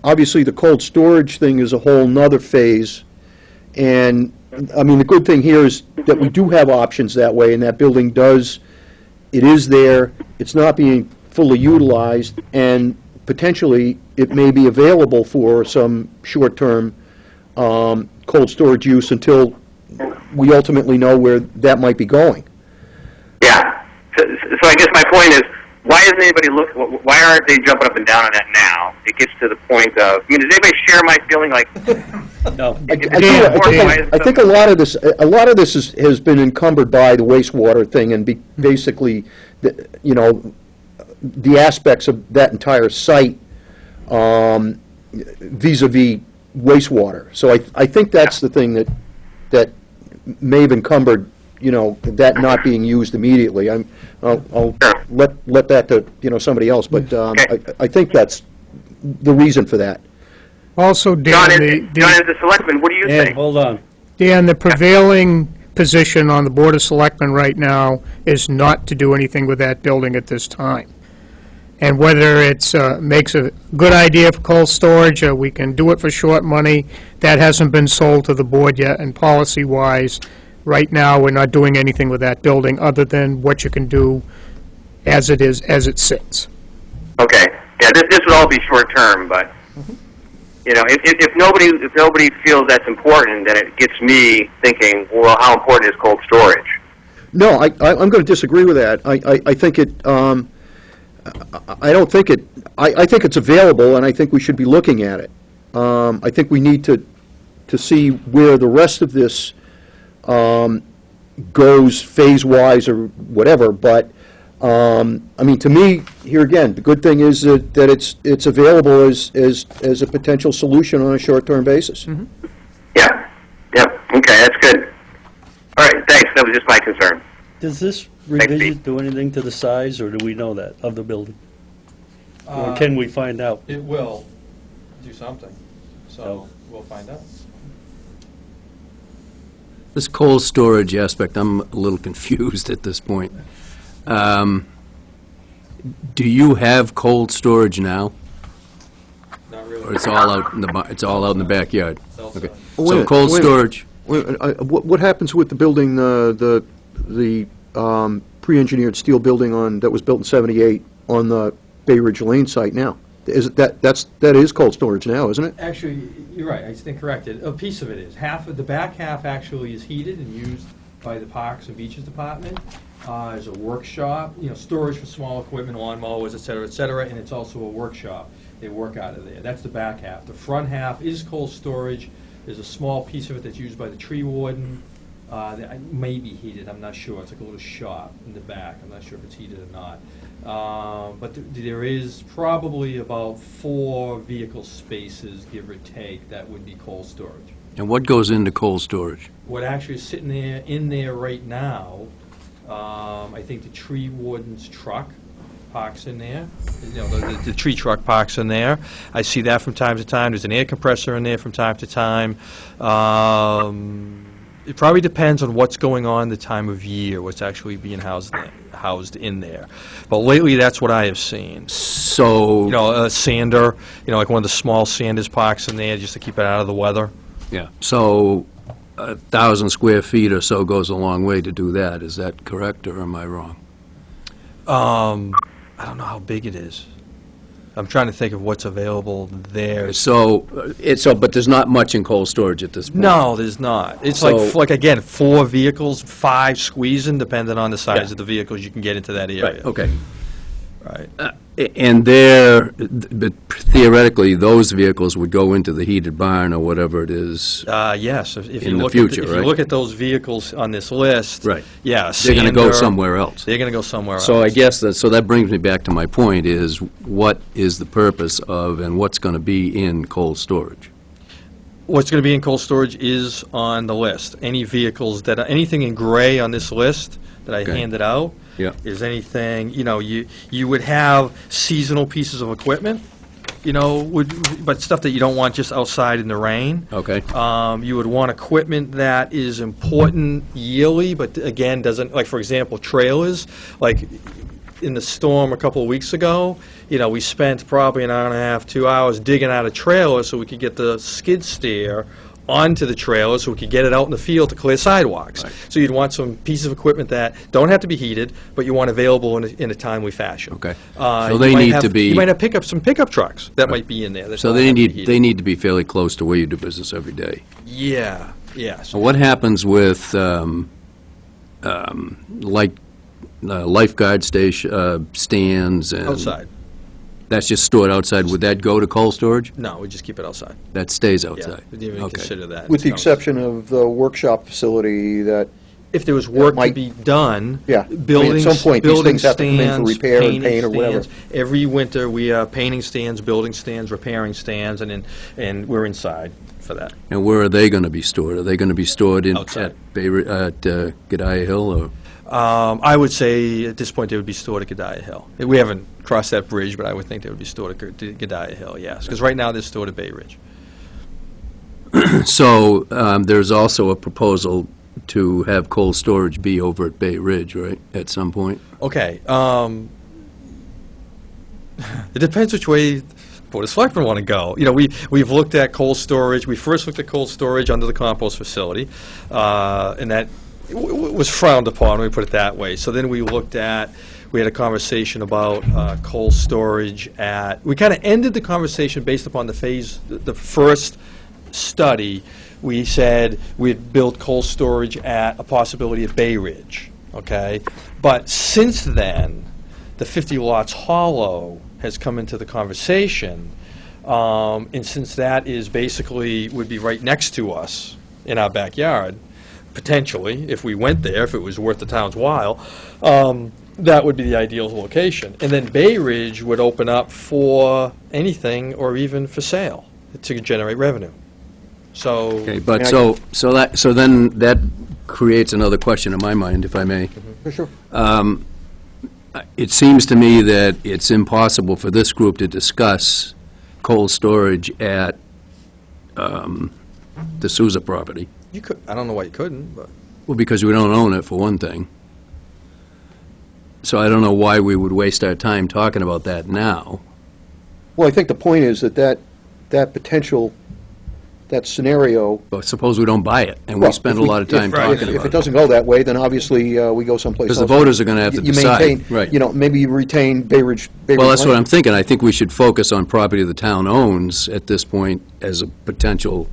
obviously the cold storage thing is a whole nother phase. And, I mean, the good thing here is that we do have options that way, and that building it is there, it's not being fully utilized, and potentially it may be available for some short-term cold storage use until we ultimately know where that might be going. Yeah. So I guess my point is, why isn't anybody why aren't they jumping up and down on that now? It gets to the point of, does anybody share my feeling like, No. I think a lot of this has been encumbered by the wastewater thing, and basically, the aspects of that entire site vis-a-vis wastewater. So I think that's the thing that may have encumbered, that not being used immediately. I'll let that to somebody else, but I think that's the reason for that. Also, Dan, John, as a selectman, what do you think? Hold on. Dan, the prevailing position on the Board of Selectmen right now is not to do anything with that building at this time. And whether it's makes a good idea for cold storage, or we can do it for short money, that hasn't been sold to the board yet, and policy-wise, right now, we're not doing anything with that building other than what you can do as it is, as it sits. Okay. Yeah, this would all be short term, but you know, if nobody feels that's important, then it gets me thinking, well, how important is cold storage? No, I'm going to disagree with that. I think it, I don't think it, I think it's available, and I think we should be looking at it. I think we need to see where the rest of this goes phase-wise or whatever, but, I mean, to me, here again, the good thing is that it's available as a potential solution on a short-term basis. Yeah. Yep. Okay, that's good. All right, thanks. That was just my concern. Does this Pete. revision do anything to the size, or do we know that, of the building? Or can we find out? It will do something, so we'll find out. This cold storage aspect, I'm a little confused at this point. Do you have cold storage now, Not really. or it's all out in it's all out in the backyard? It's outside. Okay. Wait a So minute, cold wait a storage. What happens with the building, the pre-engineered steel building that was built in '78 on the Bay Ridge Lane site now? That is cold storage now, isn't it? Actually, you're right, I stand corrected. A piece of it is. Half of the back half actually is heated and used by the Parks and Beaches Department as a workshop, storage for small equipment, lawnmowers, et cetera, and it's also a workshop. They work out of there. That's the back half. The front half is cold storage. There's a small piece of it that's used by the tree warden. That may be heated, I'm not sure. It's like a little shop in the back. I'm not sure if it's heated or not. But there is probably about 4 vehicle spaces, give or take, that would be cold storage. And what goes into cold storage? What actually is sitting there, in there right now, I think the tree warden's truck parks in there. The tree truck parks in there. I see that from time to time. There's an air compressor in there from time to time. It probably depends on what's going on the time of year, what's actually being housed in there. But lately, that's what I have seen. So, A sander, like one of the small sanders parks in there just to keep it out of the weather. yeah, so 1,000 square feet or so goes a long way to do that. Is that correct, or am I wrong? I don't know how big it is. I'm trying to think of what's available there. But there's not much in cold storage at this point? No, there's not. It's So- like again, 4 vehicles, 5 squeezing, depending on the size Yeah. of the vehicles you can get into that area. Right, okay. Right. And but theoretically, those vehicles would go into the heated barn or whatever it is. Yes, if In you the look future, if you right? look at those vehicles on this list, Right. yeah, They're going to go sander, somewhere else. They're going to go somewhere else. So I guess that brings me back to my point is, what is the purpose of and what's going to be in cold storage? What's going to be in cold storage is on the list. Any vehicles anything in gray on this list that I Okay. handed out Yeah. is anything, you would have seasonal pieces of equipment, but stuff that you don't want just outside in the rain. Okay. You would want equipment that is important yearly, but again, doesn't, like, for example, trailers, like in the storm a couple of weeks ago, we spent probably an hour and a half, 2 hours digging out a trailer so we could get the skid steer onto the trailer so we could get it out in the field to clear sidewalks. Right. So you'd want some pieces of equipment that don't have to be heated, but you want available in a timely fashion. Okay. So So they need to be. You might have some pickup trucks that might be in there. that So don't they have to be need heated. to be fairly close to where you do business every day. Yeah, yes. So what happens with lifeguard stands and Outside. That's just stored outside. Would that go to cold storage? No, we just keep it outside. That stays Yeah, outside. we didn't even Okay. consider that. With the No. exception of the workshop facility that, If there was work to might- be done, Yeah. I mean, at buildings, some point, these building things have to come in for stands, repair and painting paint or whatever. stands. Every winter, we have painting stands, building stands, repairing stands, and we're inside for that. And where are they going to be stored? Are they going to be stored Outside. at Godiah Hill or? I would say at this point they would be stored at Godiah Hill. We haven't crossed that bridge, but I would think they would be stored at Godiah Hill, yes. Because right now they're stored at Bay Ridge. So there's also a proposal to have cold storage be over at Bay Ridge, right, at some point? Okay. It depends which way Board of Selectmen want to go. We've looked at cold storage. We first looked at cold storage under the compost facility, and that was frowned upon, let me put it that way. So then we looked at we had a conversation about cold storage at, we kind of ended the conversation based upon the first study. We said we'd build cold storage at a possibility at Bay Ridge, okay? But since then, the 50 Lots Hollow has come into the conversation, and since that is basically, would be right next to us in our backyard, potentially, if we went there, if it was worth the town's while, that would be the ideal location. And then Bay Ridge would open up for anything or even for sale to generate revenue. So, Okay, but so then that creates another question in my mind, if I may. For sure. It seems to me that it's impossible for this group to discuss cold storage at the Souza property. you could, I don't know why you couldn't, but. Well, because we don't own it, for one thing. So I don't know why we would waste our time talking about that now. Well, I think the point is that potential, that scenario. But suppose we don't buy it, and we Well, spend a if lot of time talking If it about it. doesn't go that way, then obviously we go someplace else. Because the voters are going to have to You decide. maintain, Right. you know, maybe you retain Bay Ridge Well, that's what Lane. I'm thinking. I think we should focus on property the town owns at this point as a potential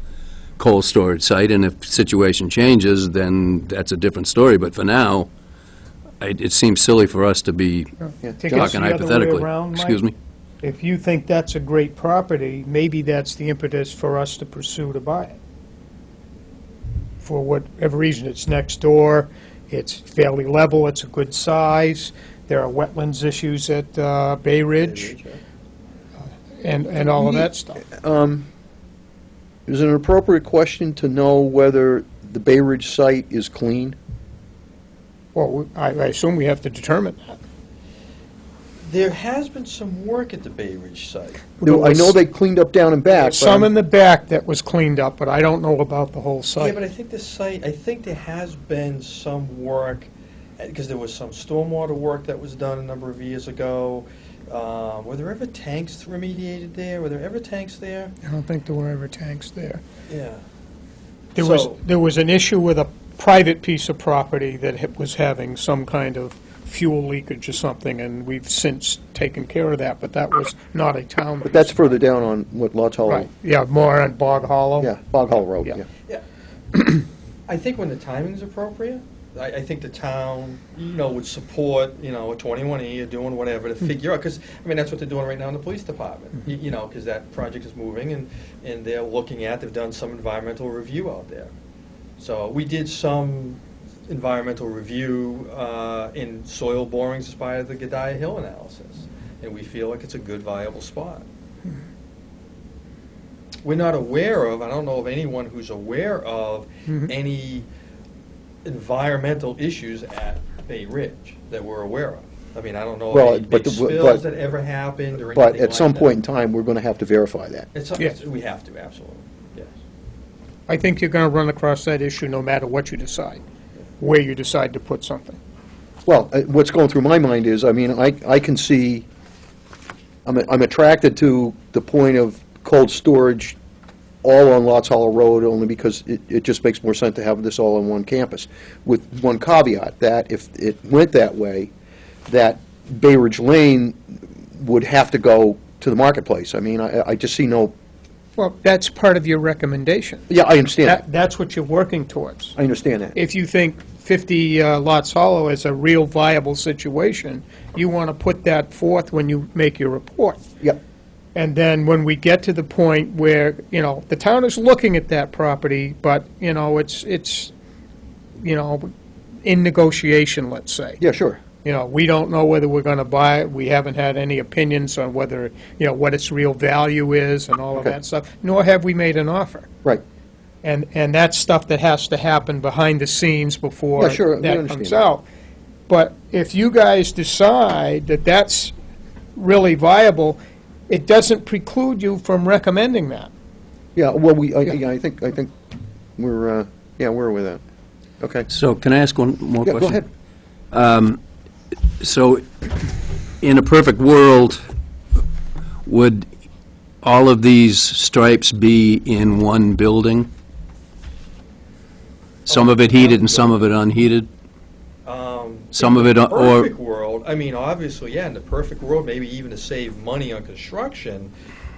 cold storage site, and if situation changes, then that's a different story. But for now, it seems silly for us to be Yeah. Think it's talking the other way hypothetically. around, Mike? Excuse me? If you think that's a great property, maybe that's the impetus for us to pursue to buy it. For whatever reason, it's next door, it's fairly level, it's a good size, there are wetlands issues at Bay Ridge, and all of that stuff. Is it an appropriate question to know whether the Bay Ridge site is clean? Well, I assume we have to determine that. There has been some work at the Bay Ridge site. I know they cleaned up down and back. but Some I'm- in the back that was cleaned up, but I don't know about the whole Yeah, site. but I think the site, I think there has been some work, because there was some stormwater work that was done a number of years ago. Were there ever tanks remediated there? Were there ever tanks there? I don't think there were ever tanks there. Yeah. There was an issue with a private piece of property that was having some kind of fuel leakage or something, and we've since taken care of that, but that was not a town. But that's further down on, what, Lots Hollow? Right, yeah, more on Bog Hollow. Yeah, Bog Hollow Road, Yeah. yeah. I think when the timing's appropriate, I think the town, would support, a 21E or doing whatever to figure out, because, I mean, that's what they're doing right now in the police department, because that project is moving, and they're looking at, they've done some environmental review out there. So we did some environmental review in soil borings as part of the Godiah Hill analysis, and we feel like it's a good, viable spot. We're not aware of, I don't know of anyone who's aware of any environmental issues at Bay Ridge that we're aware of. I mean, I don't know Well, of any but big the- but- spills that ever happened or anything like But that. at some point in time, we're going to have to verify that. Yes. We have to, absolutely, yes. I think you're going to run across that issue no matter what you decide, where you decide to put something. Well, what's going through my mind is, I mean, I can see, I'm attracted to the point of cold storage all on Lots Hollow Road, only because it just makes more sense to have this all on one campus, with one caveat, that if it went that way, that Bay Ridge Lane would have to go to the marketplace. I mean, I just see no, Well, that's part of your recommendation. yeah, I understand that. That's what you're working towards. I understand that. If you think 50 Lots Hollow is a real viable situation, you want to put that forth when you make your report. Yep. And then when we get to the point where, the town is looking at that property, but, it's in negotiation, let's say. Yeah, sure. We don't know whether we're going to buy it. We haven't had any opinions on whether, what its real value is and all of Okay. that stuff, nor have we made an offer. Right. And that's stuff that has to happen behind the scenes before Yeah, sure, we that understand comes that. out. But if you guys decide that that's really viable, it doesn't preclude you from recommending that. Yeah, well, I think we're, we're with that. Okay. So can I ask one more Yeah, question? go ahead. So, in a perfect world, would all of these stripes be in one building? Some of it heated and some of it unheated? Some of it, or... Perfect world, world, I mean, obviously, yeah, in the perfect world, maybe even to save money on construction,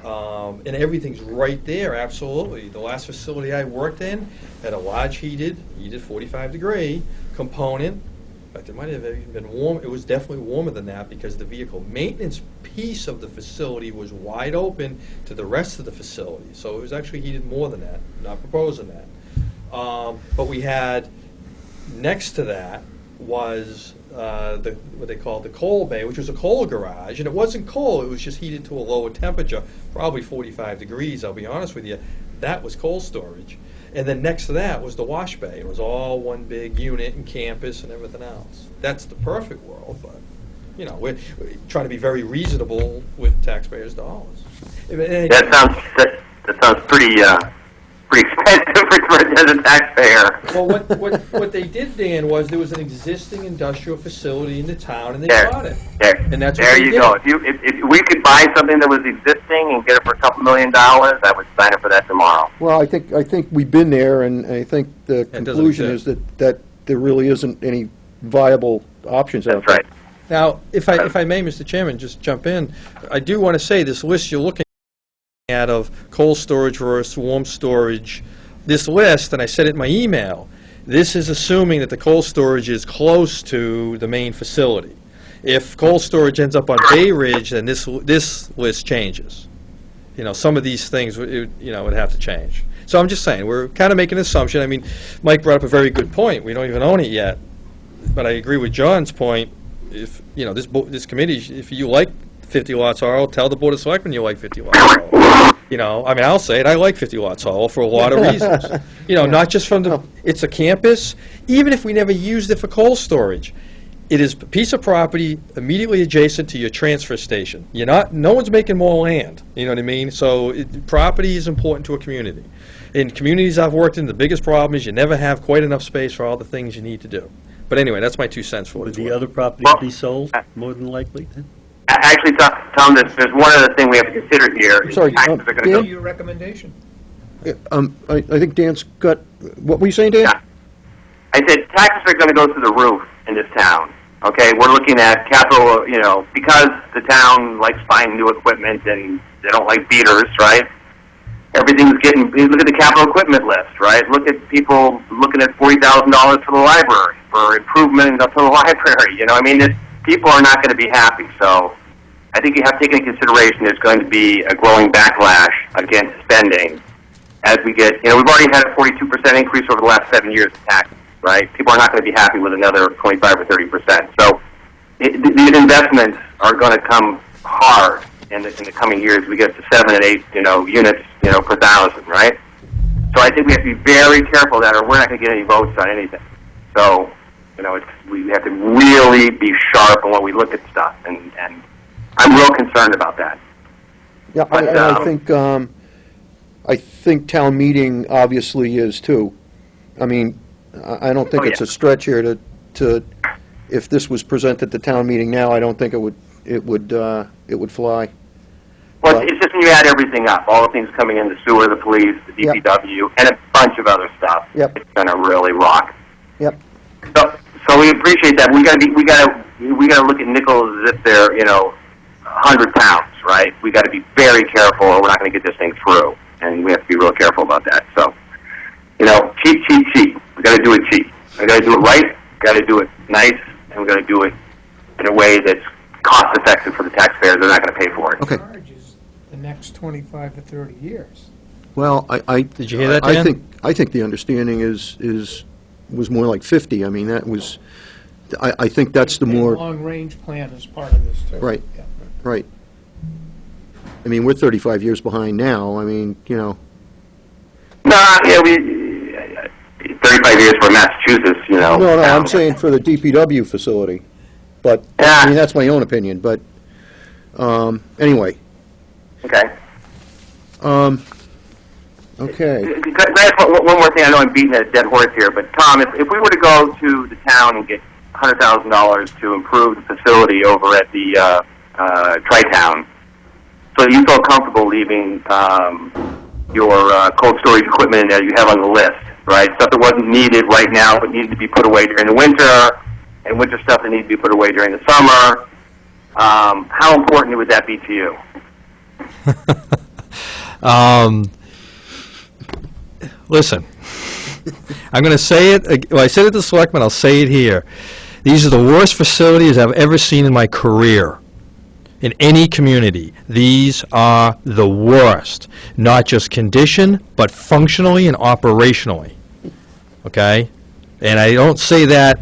and everything's right there, absolutely. The last facility I worked in had a large heated 45-degree component. In fact, it might have even been warm. It was definitely warmer than that because the vehicle maintenance piece of the facility was wide open to the rest of the facility. So it was actually heated more than that, not proposing that. But we had, next to that was what they called the coal bay, which was a coal garage. And it wasn't coal, it was just heated to a lower temperature, probably 45 degrees, I'll be honest with you. That was coal storage. And then next to that was the wash bay. It was all one big unit and campus and everything else. That's the perfect world, but, you know, we're trying to be very reasonable with taxpayers' dollars. That sounds pretty expensive as a taxpayer. Well, what they did, Dan, was there was an existing industrial facility in the town, and they bought it. And that's what there they you did. go. If we could buy something that was existing and get it for a couple $1 million, I would sign up for that tomorrow. Well, I think we've been there, and I think the doesn't conclusion is exist. that there really isn't any viable options out That's there. right. Now, if I may, Mr. Chairman, just jump in. I do want to say this list you're looking at of cold storage versus warm storage, this list, and I said it in my email, this is assuming that the cold storage is close to the main facility. If cold storage ends up on Bay Ridge, then this list changes. You know, some of these things would have to change. So I'm just saying, we're kind of making an assumption. I mean, Mike brought up a very good point. We don't even own it yet. But I agree with John's point. If, you know, this committee, if you like 50 lots Harl, tell the Board of Selectmen you like 50 lots Harl. You know, I mean, I'll say it, I like 50 lots Harl for a lot of reasons. You know, not just from it's a campus, even if we never used it for cold storage. It is a piece of property immediately adjacent to your transfer station. No one's making more land, you know what I mean? So property is important to a community. In communities I've worked in, the biggest problem is you never have quite enough space for all the things you need to do. But anyway, that's my 2 cents for Would it. the other property be sold, more than likely, then? Actually, Tom, there's one other thing we have to consider here. I'm sorry, Taxes are going to Dan? go. Your recommendation? I think Dan's got, what were you saying, Dan? Yeah. I said taxes are going to go through the roof in this town. Okay, we're looking at capital, you know, because the town likes buying new equipment and they don't like beaters, right? Everything's getting, look at the capital equipment list, right? Look at people looking at $40,000 for the library, for improvement for the library, you know, I mean, people are not going to be happy, so I think you have to take into consideration there's going to be a growing backlash against spending as we get, you know, we've already had a 42% increase over the last 7 years of taxes, right? People are not going to be happy with another 25 or 30%. So these investments are going to come hard in the coming years. We get to 7 and 8, you know, units, you know, per thousand, right? So I think we have to be very careful of that, or we're not going to get any votes on anything. So, you know, we have to really be sharp on when we look at stuff, and I'm real concerned about that. Yeah, I think town meeting obviously is too. I mean, I don't think it's a stretch here to if this was presented to town meeting now, I don't think it would fly. Well, it's just when you add everything up, all the things coming in, the sewer, the police, the DPW, and a bunch of other stuff. Yep. It's going to really rock. Yep. So we appreciate that. We got to look at nickels as if they're, you know, 100 pounds, right? We got to be very careful, or we're not going to get this thing through, and we have to be real careful about that. So, you know, cheat. We got to do it cheap. We got to do it right. Got to do it nice, and we got to do it in a way that's cost effective for the taxpayers. They're not going to pay for it. Okay. Charges the next 25 to 30 years. Well, Did you hear that, Dan? I think the understanding was more like 50. I mean, that was. I think that's the more. Long-range plan is part of this, too. Right. Yeah. Right. I mean, we're 35 years behind now. I mean, you know. Nah, yeah, 35 years for Massachusetts, you know. No, I'm saying for the DPW facility. But, I mean, that's my own opinion, but, anyway. Okay. Okay. Can I ask one more thing? I know I'm beating a dead horse here, but Tom, if we were to go to the town and get $100,000 to improve the facility over at the Tri-Town, so you feel comfortable leaving your cold storage equipment that you have on the list, right? Stuff that wasn't needed right now but needed to be put away during the winter, and winter stuff that needs to be put away during the summer. How important would that be to you? Listen, I'm going to say it, well, I said it to the selectmen, I'll say it here. These are the worst facilities I've ever seen in my career, in any community. These are the worst, not just condition, but functionally and operationally, okay? And I don't say that,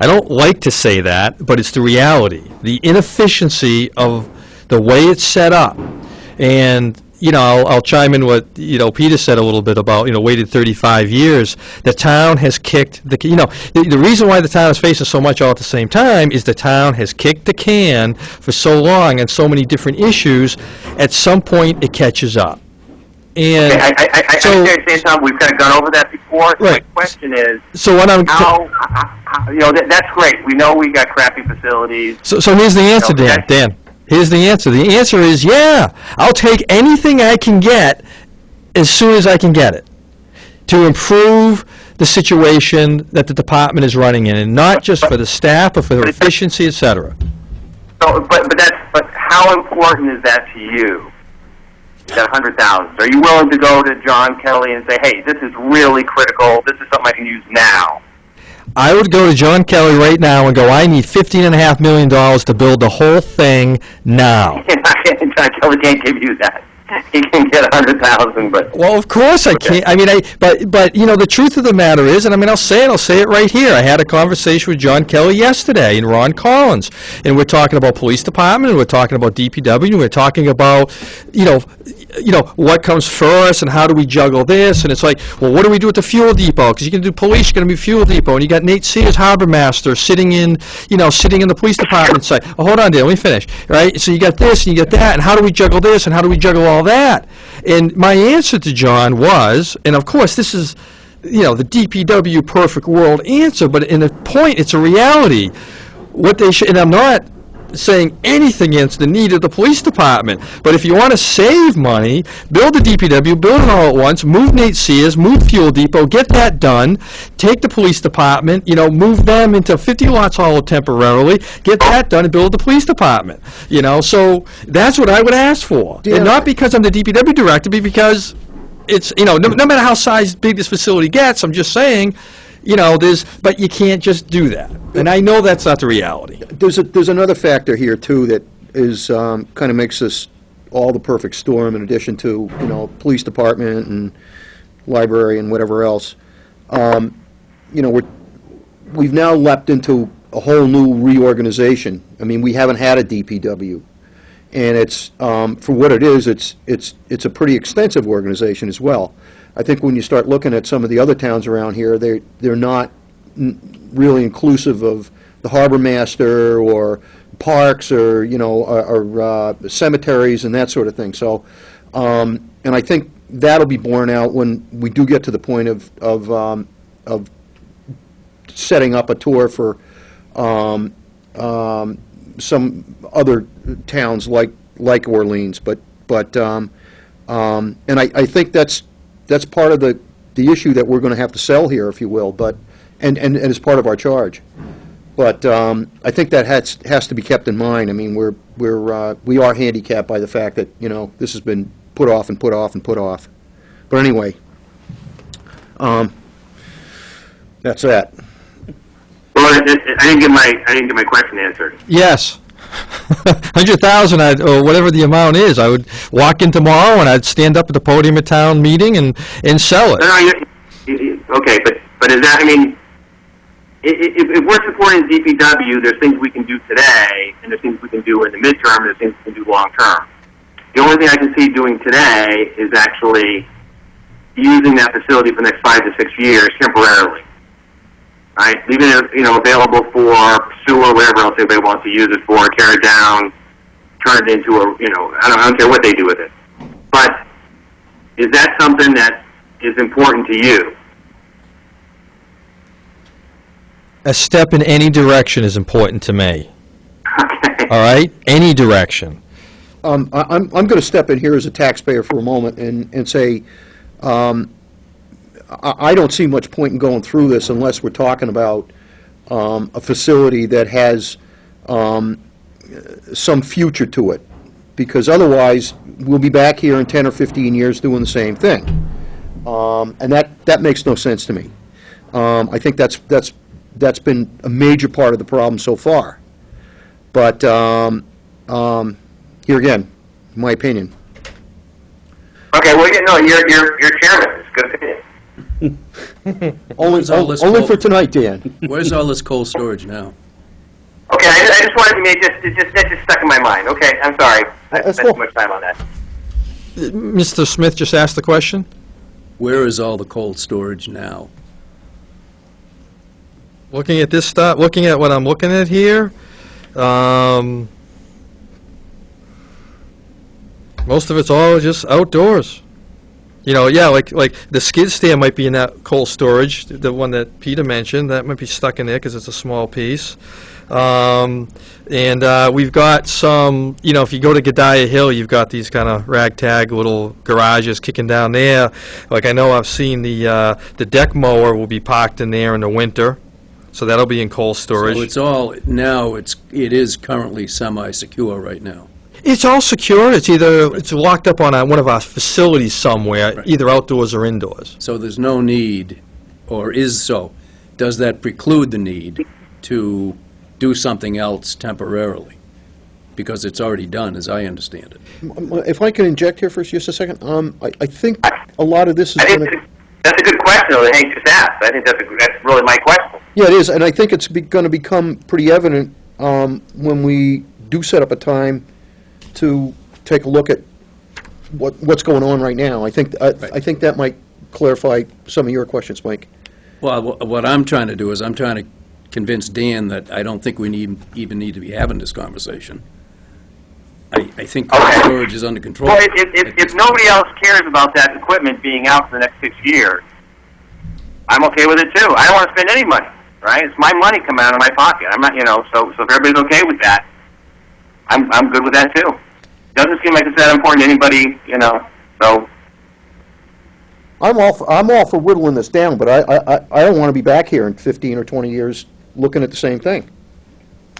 I don't like to say that, but it's the reality. The inefficiency of the way it's set up. And, you know, I'll chime in what, you know, Peter said a little bit about, you know, waited 35 years. The town has kicked the, you know, the reason why the town is facing so much all at the same time is the town has kicked the can for so long and so many different issues. At some point, it catches up. And Okay, I so, understand, Tom, we've kind of gone over that before. So Right. my question is, so what I'm, how, you know, that's great. We know we got crappy facilities. so here's the answer, No, Dan. Dan, here's the answer. The answer is, yeah, I'll take anything I can get as soon as I can get it to improve the situation that the department is running in, and not just for the staff, but for the efficiency, et cetera. So, but how important is that to you? That 100,000. Are you willing to go to John Kelly and say, hey, this is really critical. This is something I can use now? I would go to John Kelly right now and go, I need $15.5 million to build the whole thing now. John Kelly can't give you that. He can get 100,000, but Well, of course I can't. I mean, but you know, the truth of the matter is, and I mean, I'll say it right here. I had a conversation with John Kelly yesterday and Ron Collins, and we're talking about police department, and we're talking about DPW, and we're talking about, you know, what comes first and how do we juggle this, and it's like, well, what do we do at the fuel depot? Because you can do police, you're going to be fuel depot, and you got Nate Sears, harbor master, sitting in the police department side. Oh, hold on, Dan, let me finish. Right? So you got this and you got that, and how do we juggle this and how do we juggle all that? And my answer to John was, and of course this is, you know, the DPW perfect world answer, but in a point, it's a reality. What they should, and I'm not saying anything against the need of the police department, but if you want to save money, build the DPW, build it all at once, move Nate Sears, move Fuel Depot, get that done, take the police department, you know, move them into 50 lots hollow temporarily, get that done, and build the police department, you know, so that's what I would ask for. Yeah. And not because I'm the DPW director, but because it's, you know, no matter how big this facility gets, I'm just saying, you know, but you can't just do that. And I know that's not the reality. There's another factor here, too, that is, kind of makes this all the perfect storm in addition to, you know, police department and library and whatever else. You know, we've now leapt into a whole new reorganization. I mean, we haven't had a DPW. And it's, for what it is, it's a pretty extensive organization as well. I think when you start looking at some of the other towns around here, they're not really inclusive of the harbor master or parks or, you know, or cemeteries and that sort of thing. So, and I think that'll be borne out when we do get to the point of setting up a tour for some other towns like Orleans. And I think that's part of the issue that we're going to have to sell here, if you will, and as part of our charge. But I think that has to be kept in mind. I mean, we are handicapped by the fact that, you know, this has been put off and put off and put off. But anyway, that's that. well, I didn't get my question answered. Yes. 100,000, or whatever the amount is, I would walk in tomorrow and I'd stand up at the podium at town meeting and sell it. No, okay, but is that, I mean, if we're supporting DPW, there's things we can do today, and there's things we can do in the midterm, and there's things we can do long term. The only thing I can see doing today is actually using that facility for the next 5 to 6 years temporarily. Right, leaving it, you know, available for sewer, whatever else anybody wants to use it for, tear it down, turn it into a, you know, I don't care what they do with it. But is that something that is important to you? A step in any direction is important to me. Okay. All right? Any direction. I'm going to step in here as a taxpayer for a moment and say, I don't see much point in going through this unless we're talking about a facility that has some future to it, because otherwise, we'll be back here in 10 or 15 years doing the same thing. And that makes no sense to me. I think that's been a major part of the problem so far. But here again, my opinion. Okay, well, no, you're chairman. It's good opinion. Only for tonight, Dan. Where's all this cold storage now? Okay, I just wanted to make that just stuck in my mind. Okay, I'm sorry. I That's spent cool. too much time on that. Mr. Smith just asked the question. Where is all the cold storage now? Looking at this stuff, looking at what I'm looking at here, most of it's all just outdoors. You know, yeah, like the skid steer might be in that cold storage, the one that Peter mentioned. That might be stuck in there because it's a small piece. And we've got some, you know, if you go to Godiah Hill, you've got these kind of ragtag little garages kicking down there. Like I know I've seen the deck mower will be parked in there in the winter, so that'll be in cold storage. So it's all, now it is currently semi-secure right now. It's all secured. It's either it's locked up on one of our facilities somewhere, Right. either outdoors or indoors. So there's no need, or does that preclude the need to do something else temporarily? Because it's already done, as I understand it. If I can inject here for just a second, I think a lot of this is I going think to... that's a good question that Hank just asked. I think that's really my question. Yeah, it is, and I think it's going to become pretty evident when we do set up a time to take a look at what's going on right now. I think that might clarify some of your questions, Mike. Well, what I'm trying to do is I'm trying to convince Dan that I don't think we even need to be having this conversation. I think cold storage is under control. Well, if nobody else cares about that equipment being out for the next 6 years, I'm okay with it too. I don't want to spend any money, right? It's my money coming out of my pocket. I'm not, so if everybody's okay with that, I'm good with that too. Doesn't seem like it's that important to anybody, so. I'm all for whittling this down, but I don't want to be back here in 15 or 20 years looking at the same thing.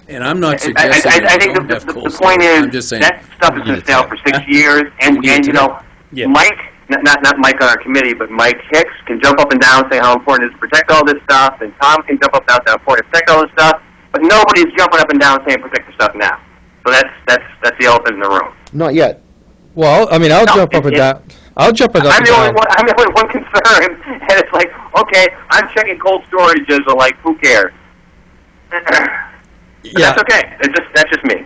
And I'm not suggesting I think don't have the cold point storage. is I'm just saying, that stuff has been stale for 6 years, and Yeah. Mike, not Mike on our committee, but Mike Hicks can jump up and down and say how important it is to protect all this stuff, and Tom can jump up and down and say how important it is to protect all this stuff, but nobody's jumping up and down saying protect the stuff now. So that's the elephant in the room. Not yet. Well, I mean, I'll No, jump up and down. I'll jump it up I'm and the only down. one. I'm the only one concerned, and it's like, okay, I'm checking cold storages, or like, who cares? Yeah. That's okay. That's just me.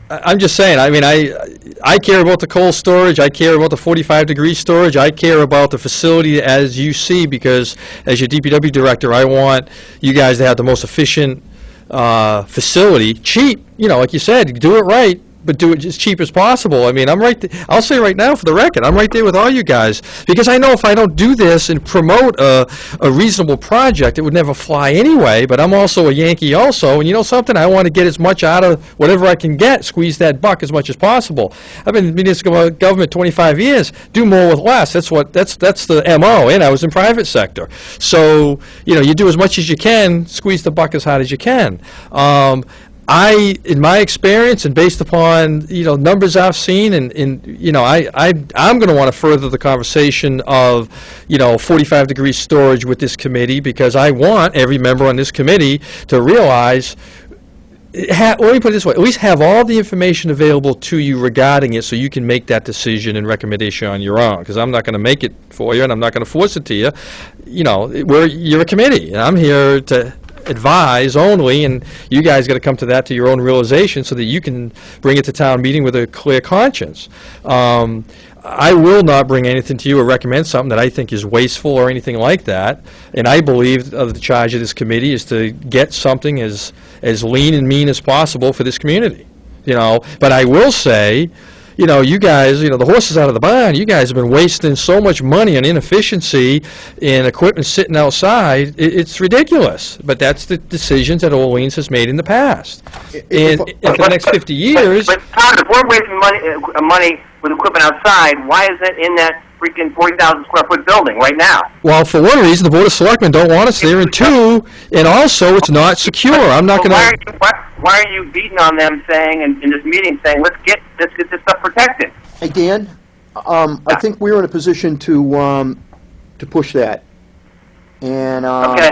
I'm just saying, I mean, I care about the cold storage, I care about the 45-degree storage, I care about the facility as you see, because as your DPW director, I want you guys to have the most efficient facility, cheap, like you said, do it right, but do it as cheap as possible. I mean, I'll say right now for the record, I'm right there with all you guys, because I know if I don't do this and promote a reasonable project, it would never fly anyway, but I'm also a Yankee also, and you know something, I want to get as much out of whatever I can get, squeeze that buck as much as possible. I've been in municipal government 25 years, do more with less, that's the MO, and I was in private sector. So, you do as much as you can, squeeze the buck as hard as you can. In my experience and based upon, numbers I've seen, and I'm going to want to further the conversation of, 45-degree storage with this committee, because I want every member on this committee to realize, let me put it this way, at least have all the information available to you regarding it so you can make that decision and recommendation on your own, because I'm not going to make it for you and I'm not going to force it to you. You're a committee, and I'm here to advise only, and you guys got to come to your own realization so that you can bring it to town meeting with a clear conscience. I will not bring anything to you or recommend something that I think is wasteful or anything like that, and I believe the charge of this committee is to get something as lean and mean as possible for this community. But I will say, you guys, the horse is out of the barn. You guys have been wasting so much money on inefficiency and equipment sitting outside. It's ridiculous. But that's the decisions that Orleans has made in the past. And for the next 50 years... But Tom, if we're wasting money with equipment outside, why is it in that freaking 40,000 square foot building right now. Well, for one reason, the Board of Selectmen don't want us there, and two, and also, it's not secure. I'm not Well, gonna... why are you beating on them saying, in this meeting, saying, let's get this stuff protected? Hey, Dan, I think we're in a position to push that. And, Okay,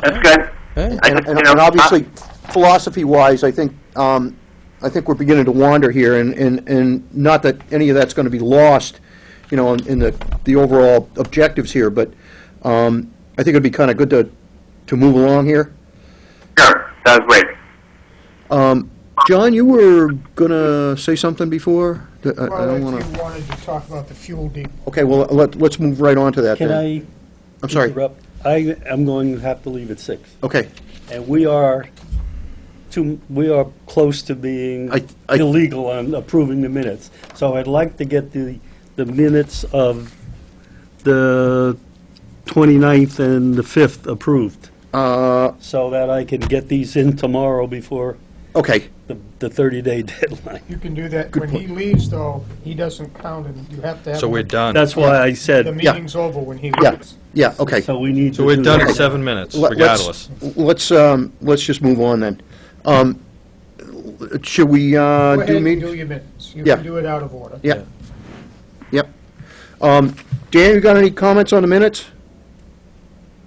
that's good. Hey. and obviously, philosophy-wise, I think we're beginning to wander here, and not that any of that's going to be lost, you know, in the overall objectives here, but I think it'd be kind of good to move along here. Sure, that was great. John, you were going to say something before? I Well, don't want if to... you wanted to talk about the fuel depot. Okay, well, let's move right on to that Can then. I I'm sorry. interrupt? I am going to have to leave at 6. Okay. And we are close to being I- illegal on approving the minutes. So I'd like to get the minutes of the 29th and the 5th approved, so that I can get these in tomorrow before Okay. the 30-day deadline. You can do that. Good When he point. leaves, though, he doesn't count, and you have to have... So we're done. That's why I The said, meeting's over when he Yeah, leaves. yeah, okay. so we need to So we're do done in that. 7 minutes, Let- regardless. Let's just move on then. Should we Go ahead do and me? do your minutes. You Yeah. can do it out of order. Yeah. Yep. Dan, you got any comments on the minutes?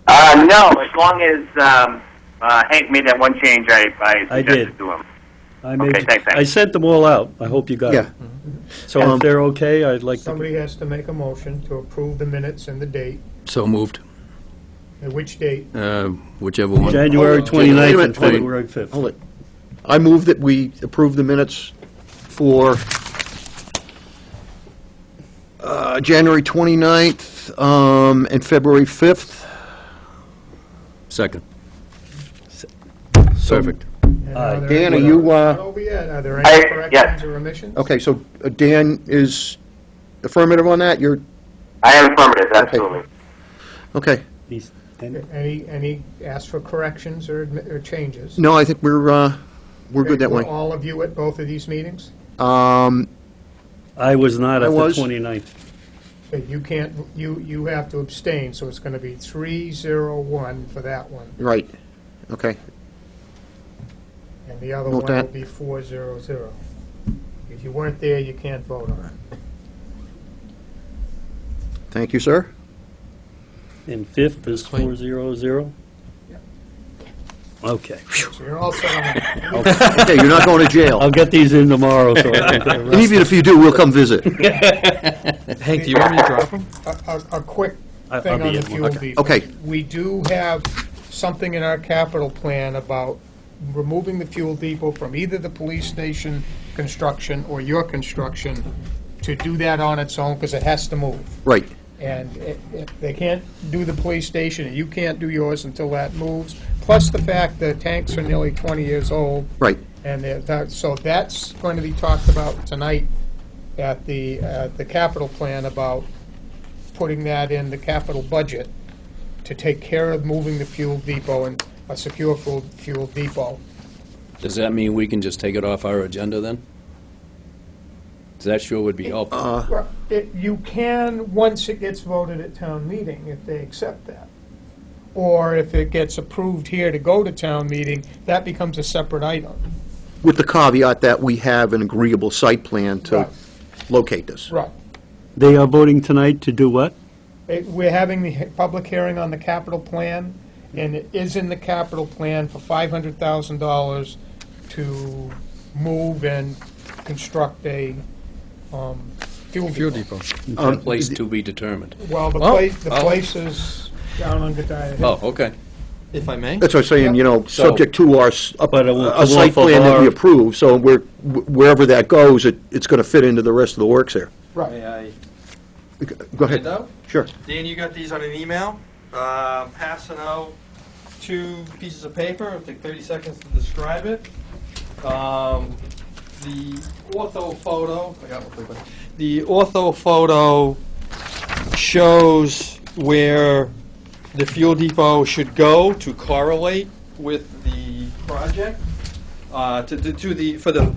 No, as long as Hank made that one change I I suggested did. to him. I made- Okay, thanks, Hank. I sent them all out. I hope you got Yeah. it. So if they're okay, I'd like to, Somebody has to make a motion to approve the minutes and the date. So moved. And which date? Whichever one. January Wait a 29th minute, and wait a minute. February 5th. Hold it. I move that we approve the minutes for January 29th and February 5th. Second. Perfect. And Aye. there Dan, are any- you, Not over yet. Are there Aye, any yes. corrections or omissions? Okay, so Dan is affirmative on that? You're, I am affirmative, absolutely. okay. These- and Any ask for corrections or changes? No, I think we're good that Were way. all of you at both of these meetings? I was not I at the was. 29th. Okay, you can't, you have to abstain, so it's going to be 3-0-1 for that one. Right, okay. And the other Note one will that. be 4-0-0. If you weren't there, you can't vote on it. Thank you, sir. And 5th is Clean. 400? Okay. So you're all set on that. Okay, you're not going to jail. I'll get these in tomorrow, so I can get And even if you do, we'll come visit. Hank, do you want me to drop them? A quick I'll thing be on the in. fuel depot. Okay. We do have something in our capital plan about removing the fuel depot from either the police station construction or your construction to do that on its own, because it has to move. Right, And they can't do the police station, and you can't do yours until that moves. Plus the fact that tanks are nearly 20 years old, right. and so that's going to be talked about tonight at the capital plan, about putting that in the capital budget to take care of moving the fuel depot and a secure fuel depot. Does that mean we can just take it off our agenda then? That sure would be helpful. Well, you can, once it gets voted at town meeting, if they accept that. Or if it gets approved here to go to town meeting, that becomes a separate item. With the caveat that we have an agreeable site plan to Right. locate this. Right. They are voting tonight to do what? We're having the public hearing on the capital plan, and it is in the capital plan for $500,000 to move and construct a fuel depot. Place to be determined. Well, the place is down on Godiah Hill. Oh, okay. If I may? That's what I'm saying, you know, So- subject to our, But it won't a come site off of plan that we our- approve, so wherever that goes, it's going to fit into the rest of the works here. Right. Go ahead. Handout? Sure. Dan, you got these on an email. Passing out 2 pieces of paper. It'll take 30 seconds to describe it. The ortho photo, I got one quick. The ortho photo shows where the fuel depot should go to correlate with the project, for the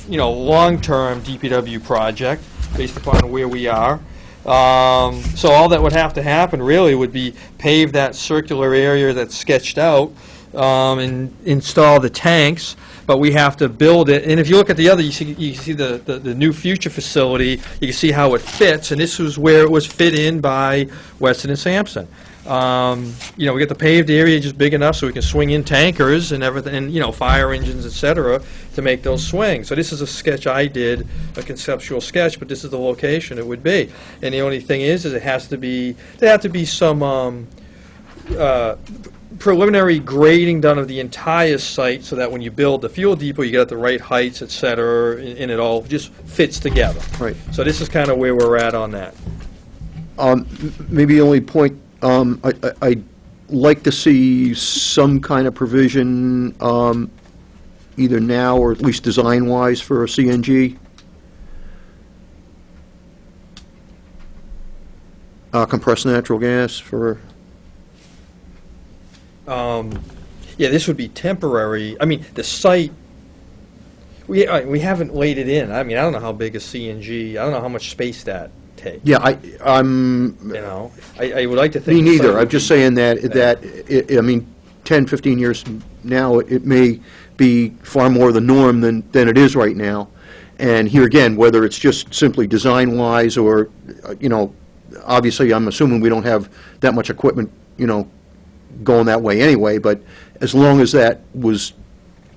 long-term DPW project, based upon where we are. So all that would have to happen really would be pave that circular area that's sketched out, and install the tanks, but we have to build it. And if you look at the other, you see the new future facility, you can see how it fits, and this was where it was fit in by Weston and Sampson. You know, we get the paved area just big enough so we can swing in tankers and everything, and, you know, fire engines, et cetera, to make those swings. So this is a sketch I did, a conceptual sketch, but this is the location it would be. And the only thing is there have to be some preliminary grading done of the entire site so that when you build the fuel depot, you get the right heights, et cetera, and it all just fits together. Right. So this is kind of where we're at on that. Maybe the only point, I'd like to see some kind of provision, either now or at least design-wise for a CNG. Compressed natural gas for, Yeah, this would be temporary. I mean, the site, we haven't laid it in. I mean, I don't know how big a CNG, I don't know how much space that takes. yeah, I'm, You know, I would like to think. me the site neither. would I'm just be- saying I mean, 10, 15 years from now, it may be far more the norm than it is right now. And here again, whether it's just simply design-wise or, you know, obviously, I'm assuming we don't have that much equipment, you know, going that way anyway, but as long as that was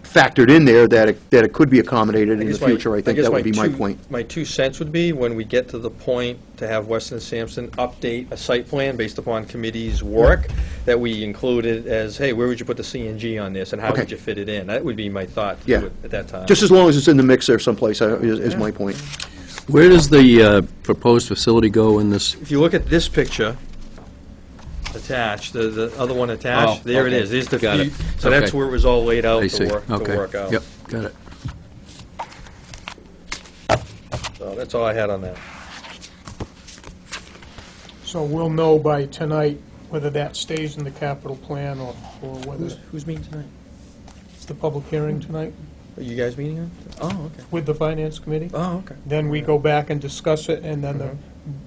factored in there, that it could be accommodated in the guess future, I think guess that would be my point. My 2 cents would be, when we get to the point to have Weston and Sampson update a site plan based upon committee's work, that we include it as, hey, where would you put the CNG on this, and how Okay. would you fit it in? That would be my thought to Yeah. do it at that time. Just as long as it's in the mix there someplace, is my point. Where does the proposed facility go in this? If you look at this picture attached, the other one attached, Oh, there it okay. is. There's the Got it. So that's Okay. where it was all laid out I to see. work Okay. out. Yep, got it. So that's all I had on that. So we'll know by tonight whether that stays in the capital plan or whether Who's meeting tonight? it's the public hearing tonight Are you guys meeting on? Oh, okay. with the finance committee. Oh, okay. Then we go back and discuss it, and then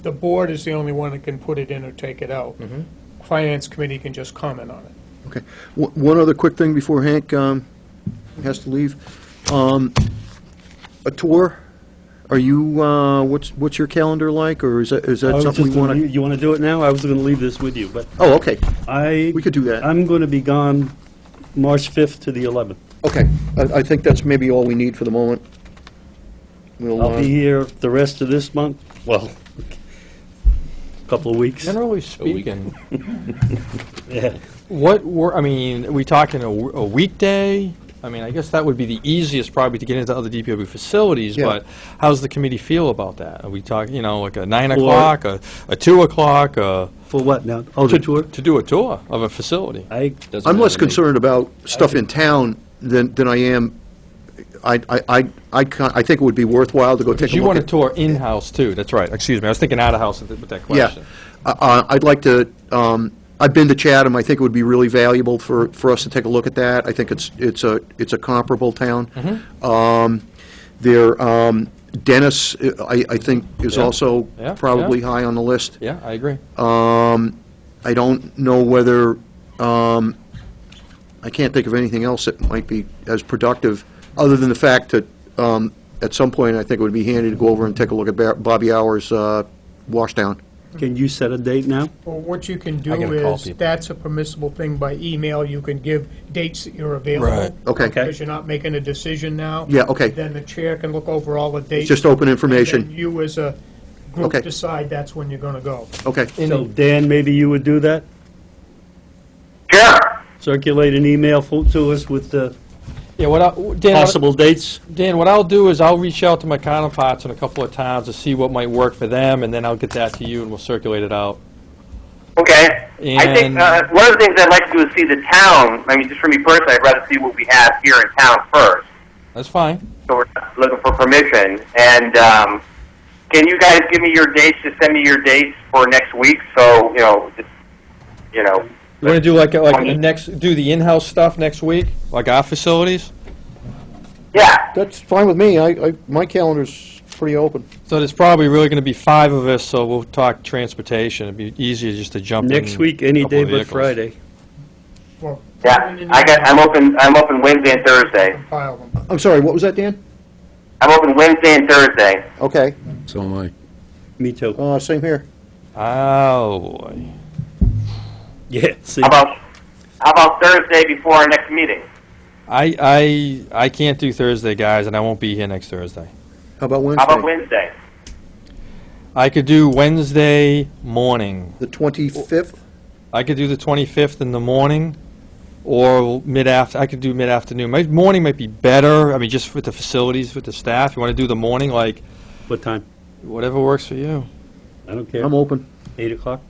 the board is the only one that can put it in or take it out. Mhm. Finance committee can just comment on it. Okay. One other quick thing before Hank has to leave. A tour, are you, what's your calendar like, or is that something we want to? You want to do it now? I was going to leave this with you, but Oh, okay, I... we could do that. I'm going to be gone March 5th to the 11th. Okay, I think that's maybe all we need for the moment. We'll, I'll be here the rest of this month, well, couple of weeks. Generally speaking, Yeah. I mean, are we talking a weekday? I mean, I guess that would be the easiest probably to get into other DPW facilities, Yeah. but how's the committee feel about that? Are we talking, you know, like a 9 o'clock, a 2 o'clock, For what now? Oh, the tour? to do a tour of a facility? I'm less concerned about stuff in town than I am, I think it would be worthwhile to go take Because a you look want to at. tour in-house too, that's right. Excuse me, I was thinking out-of-house with that Yeah, question. I'd like to, I've been to Chatham, I think it would be really valuable for us to take a look at that. I think it's a comparable town. Dennis, I think, is Yeah. also Yeah, probably high on the list. Yeah, I agree. I don't know whether, I can't think of anything else that might be as productive, other than the fact that, at some point, I think it would be handy to go over and take a look at Bobby Hour's washdown. Can you set a date now? Well, what you can do I gotta call is, people. that's a permissible thing by email, you can give dates that you're available. Right. Okay. Because you're not making a decision now. Yeah, okay. Then the chair can look over all the dates. It's just open And information. then you as a group Okay. decide that's when you're gonna go. Okay. So Dan, maybe you would do that? Sure. Circulate an email to us with the Yeah, Dan, possible dates? Dan, what I'll do is I'll reach out to my counterparts in a couple of towns to see what might work for them, and then I'll get that to you, and we'll circulate it out. Okay. I think And- one of the things I'd like to do is see the town. I mean, just for me personally, I'd rather see what we have here in town first. That's fine. So we're not looking for permission. And can you guys give me your dates? Just send me your dates for next week. So You want to do like do the in-house stuff next week, like our facilities? Yeah. That's fine with me. My calendar's pretty open. So there's probably really going to be 5 of us, so we'll talk transportation. It'd be easier just to jump in. Next week, any couple day of but vehicles. Friday. Yeah, I'm open Wednesday and Thursday. Compile them. I'm sorry, what was that, Dan? I'm open Wednesday and Thursday. Okay, So am I. Me too. same here. Oh, boy. Yeah, see, How about Thursday before our next meeting? I can't do Thursday, guys, and I won't be here next Thursday. How about How Wednesday? about Wednesday? I could do Wednesday morning. The 25th? I could do the 25th in the morning, or I could do mid-afternoon. My morning might be better, I mean, just with the facilities, with the staff. You want to do the morning, like, what time? whatever works for you. I don't care. I'm open. 8 o'clock?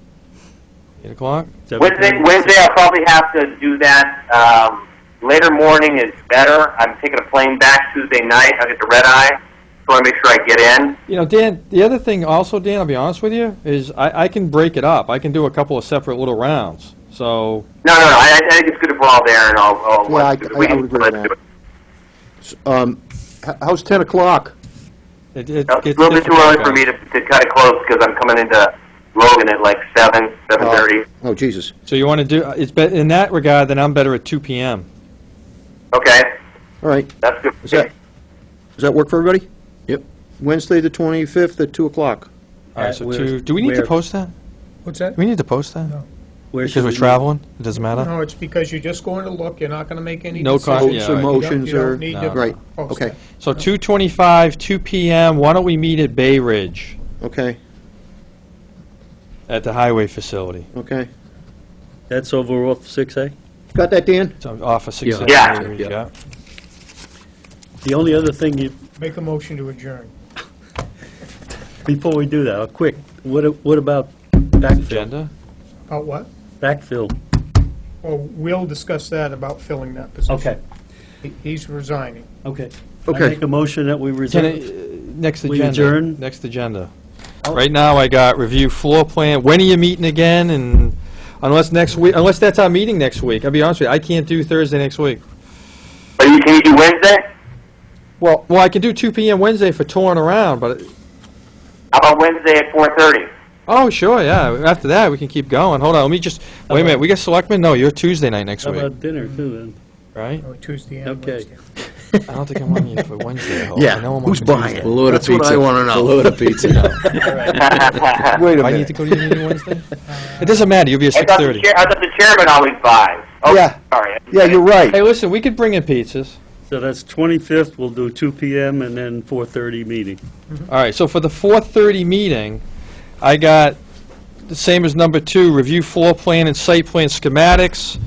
8 o'clock? Wednesday I'll probably have to do that. Later morning is better. I'm taking a plane back Tuesday night. I'll get the red eye. So I want to make sure I get in. You know, Dan, the other thing also, Dan, I'll be honest with you, is I can break it up. I can do a couple of separate little rounds. So, No. I think it's good if we're all there, and I'll Yeah, I we- would agree let's with do that. it. How's 10 o'clock? it It's gets a little bit too difficult, early for guys. me to cut it close because I'm coming into Logan at like 7:30. Oh, Jesus. So you want to do, in that regard, then I'm better at 2 p.m. Okay, All right, that's good. does that work for everybody? Yep. Wednesday, the 25th at 2 o'clock. All right, so Where- 2, do we need to where- post that? What's that? Do we need to post that? No. Where Because should we're we- traveling? It doesn't matter? No, it's because you're just going to look, you're not going to make any No decisions. con- Votes yeah, or right. motions You don't or... need No. to Right, post okay, it. So 2:25, 2 p.m., why don't we meet at Bay Ridge okay, at the highway facility? okay. That's over off 6A? Got that, Dan? It's off of 6 Yeah. Bay Ridge, Yeah. The only other thing, Make a motion to adjourn. before we do that, quick, what about backfill? Agenda? About what? Backfill. Well, we'll discuss that about filling that position. Okay, He's resigning. okay. Okay. I make a motion that we Can reserve. next We agenda. adjourn? Next agenda. Oh. Right now, I got review floor plan. When are you meeting again? And unless next week, unless that's our meeting next week, I'll be honest with you, I can't do Thursday next week. But can you do Wednesday? Well, I can do 2 p.m. Wednesday for touring around, but, How about Wednesday at 4:30? oh, sure, yeah. After that, we can keep going. Hold on, let me just, wait a minute, we got selectmen? No, you're Tuesday night next How week, about dinner too then? right? Oh, Tuesday and Okay. Wednesday. I don't think I'm on you for Wednesday, I hope. Yeah, I know I'm on who's for buying Tuesday. it? Below the That's what pizza. I wanna know. Below the pizza. Wait a Do I need to go to your meeting Wednesday? It doesn't matter, you'll be at I thought, 6:30. I thought the chairman always buys. Oh, Yeah. sorry. Yeah, you're right. Hey, listen, we could bring in pizzas. So that's 25th, we'll do 2 PM and then 4:30 meeting. All right, so for the 4:30 meeting, I got the same as number 2, review floor plan and site plan schematics.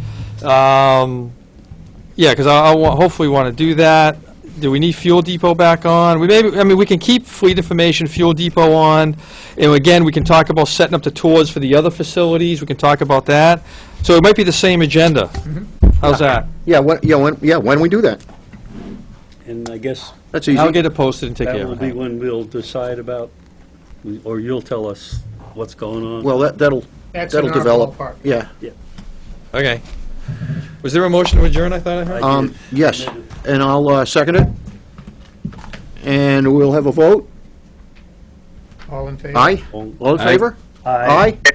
Yeah, because I hopefully want to do that. Do we need fuel depot back on? We can keep fleet information, fuel depot on, and again, we can talk about setting up the tours for the other facilities. We can talk about that. So it might be the same agenda. How's that? When do we do that? And I guess That's easy. I'll get it posted and take that care will of be it. when we'll decide about, or you'll tell us what's going on. Well, that'll That's in our develop. ballpark. Yeah. Okay. Was there a motion to adjourn, I thought I heard? Yes, and I'll second it. And we'll have a vote. All in favor? Aye? All- All in Aye. favor? Aye. Aye?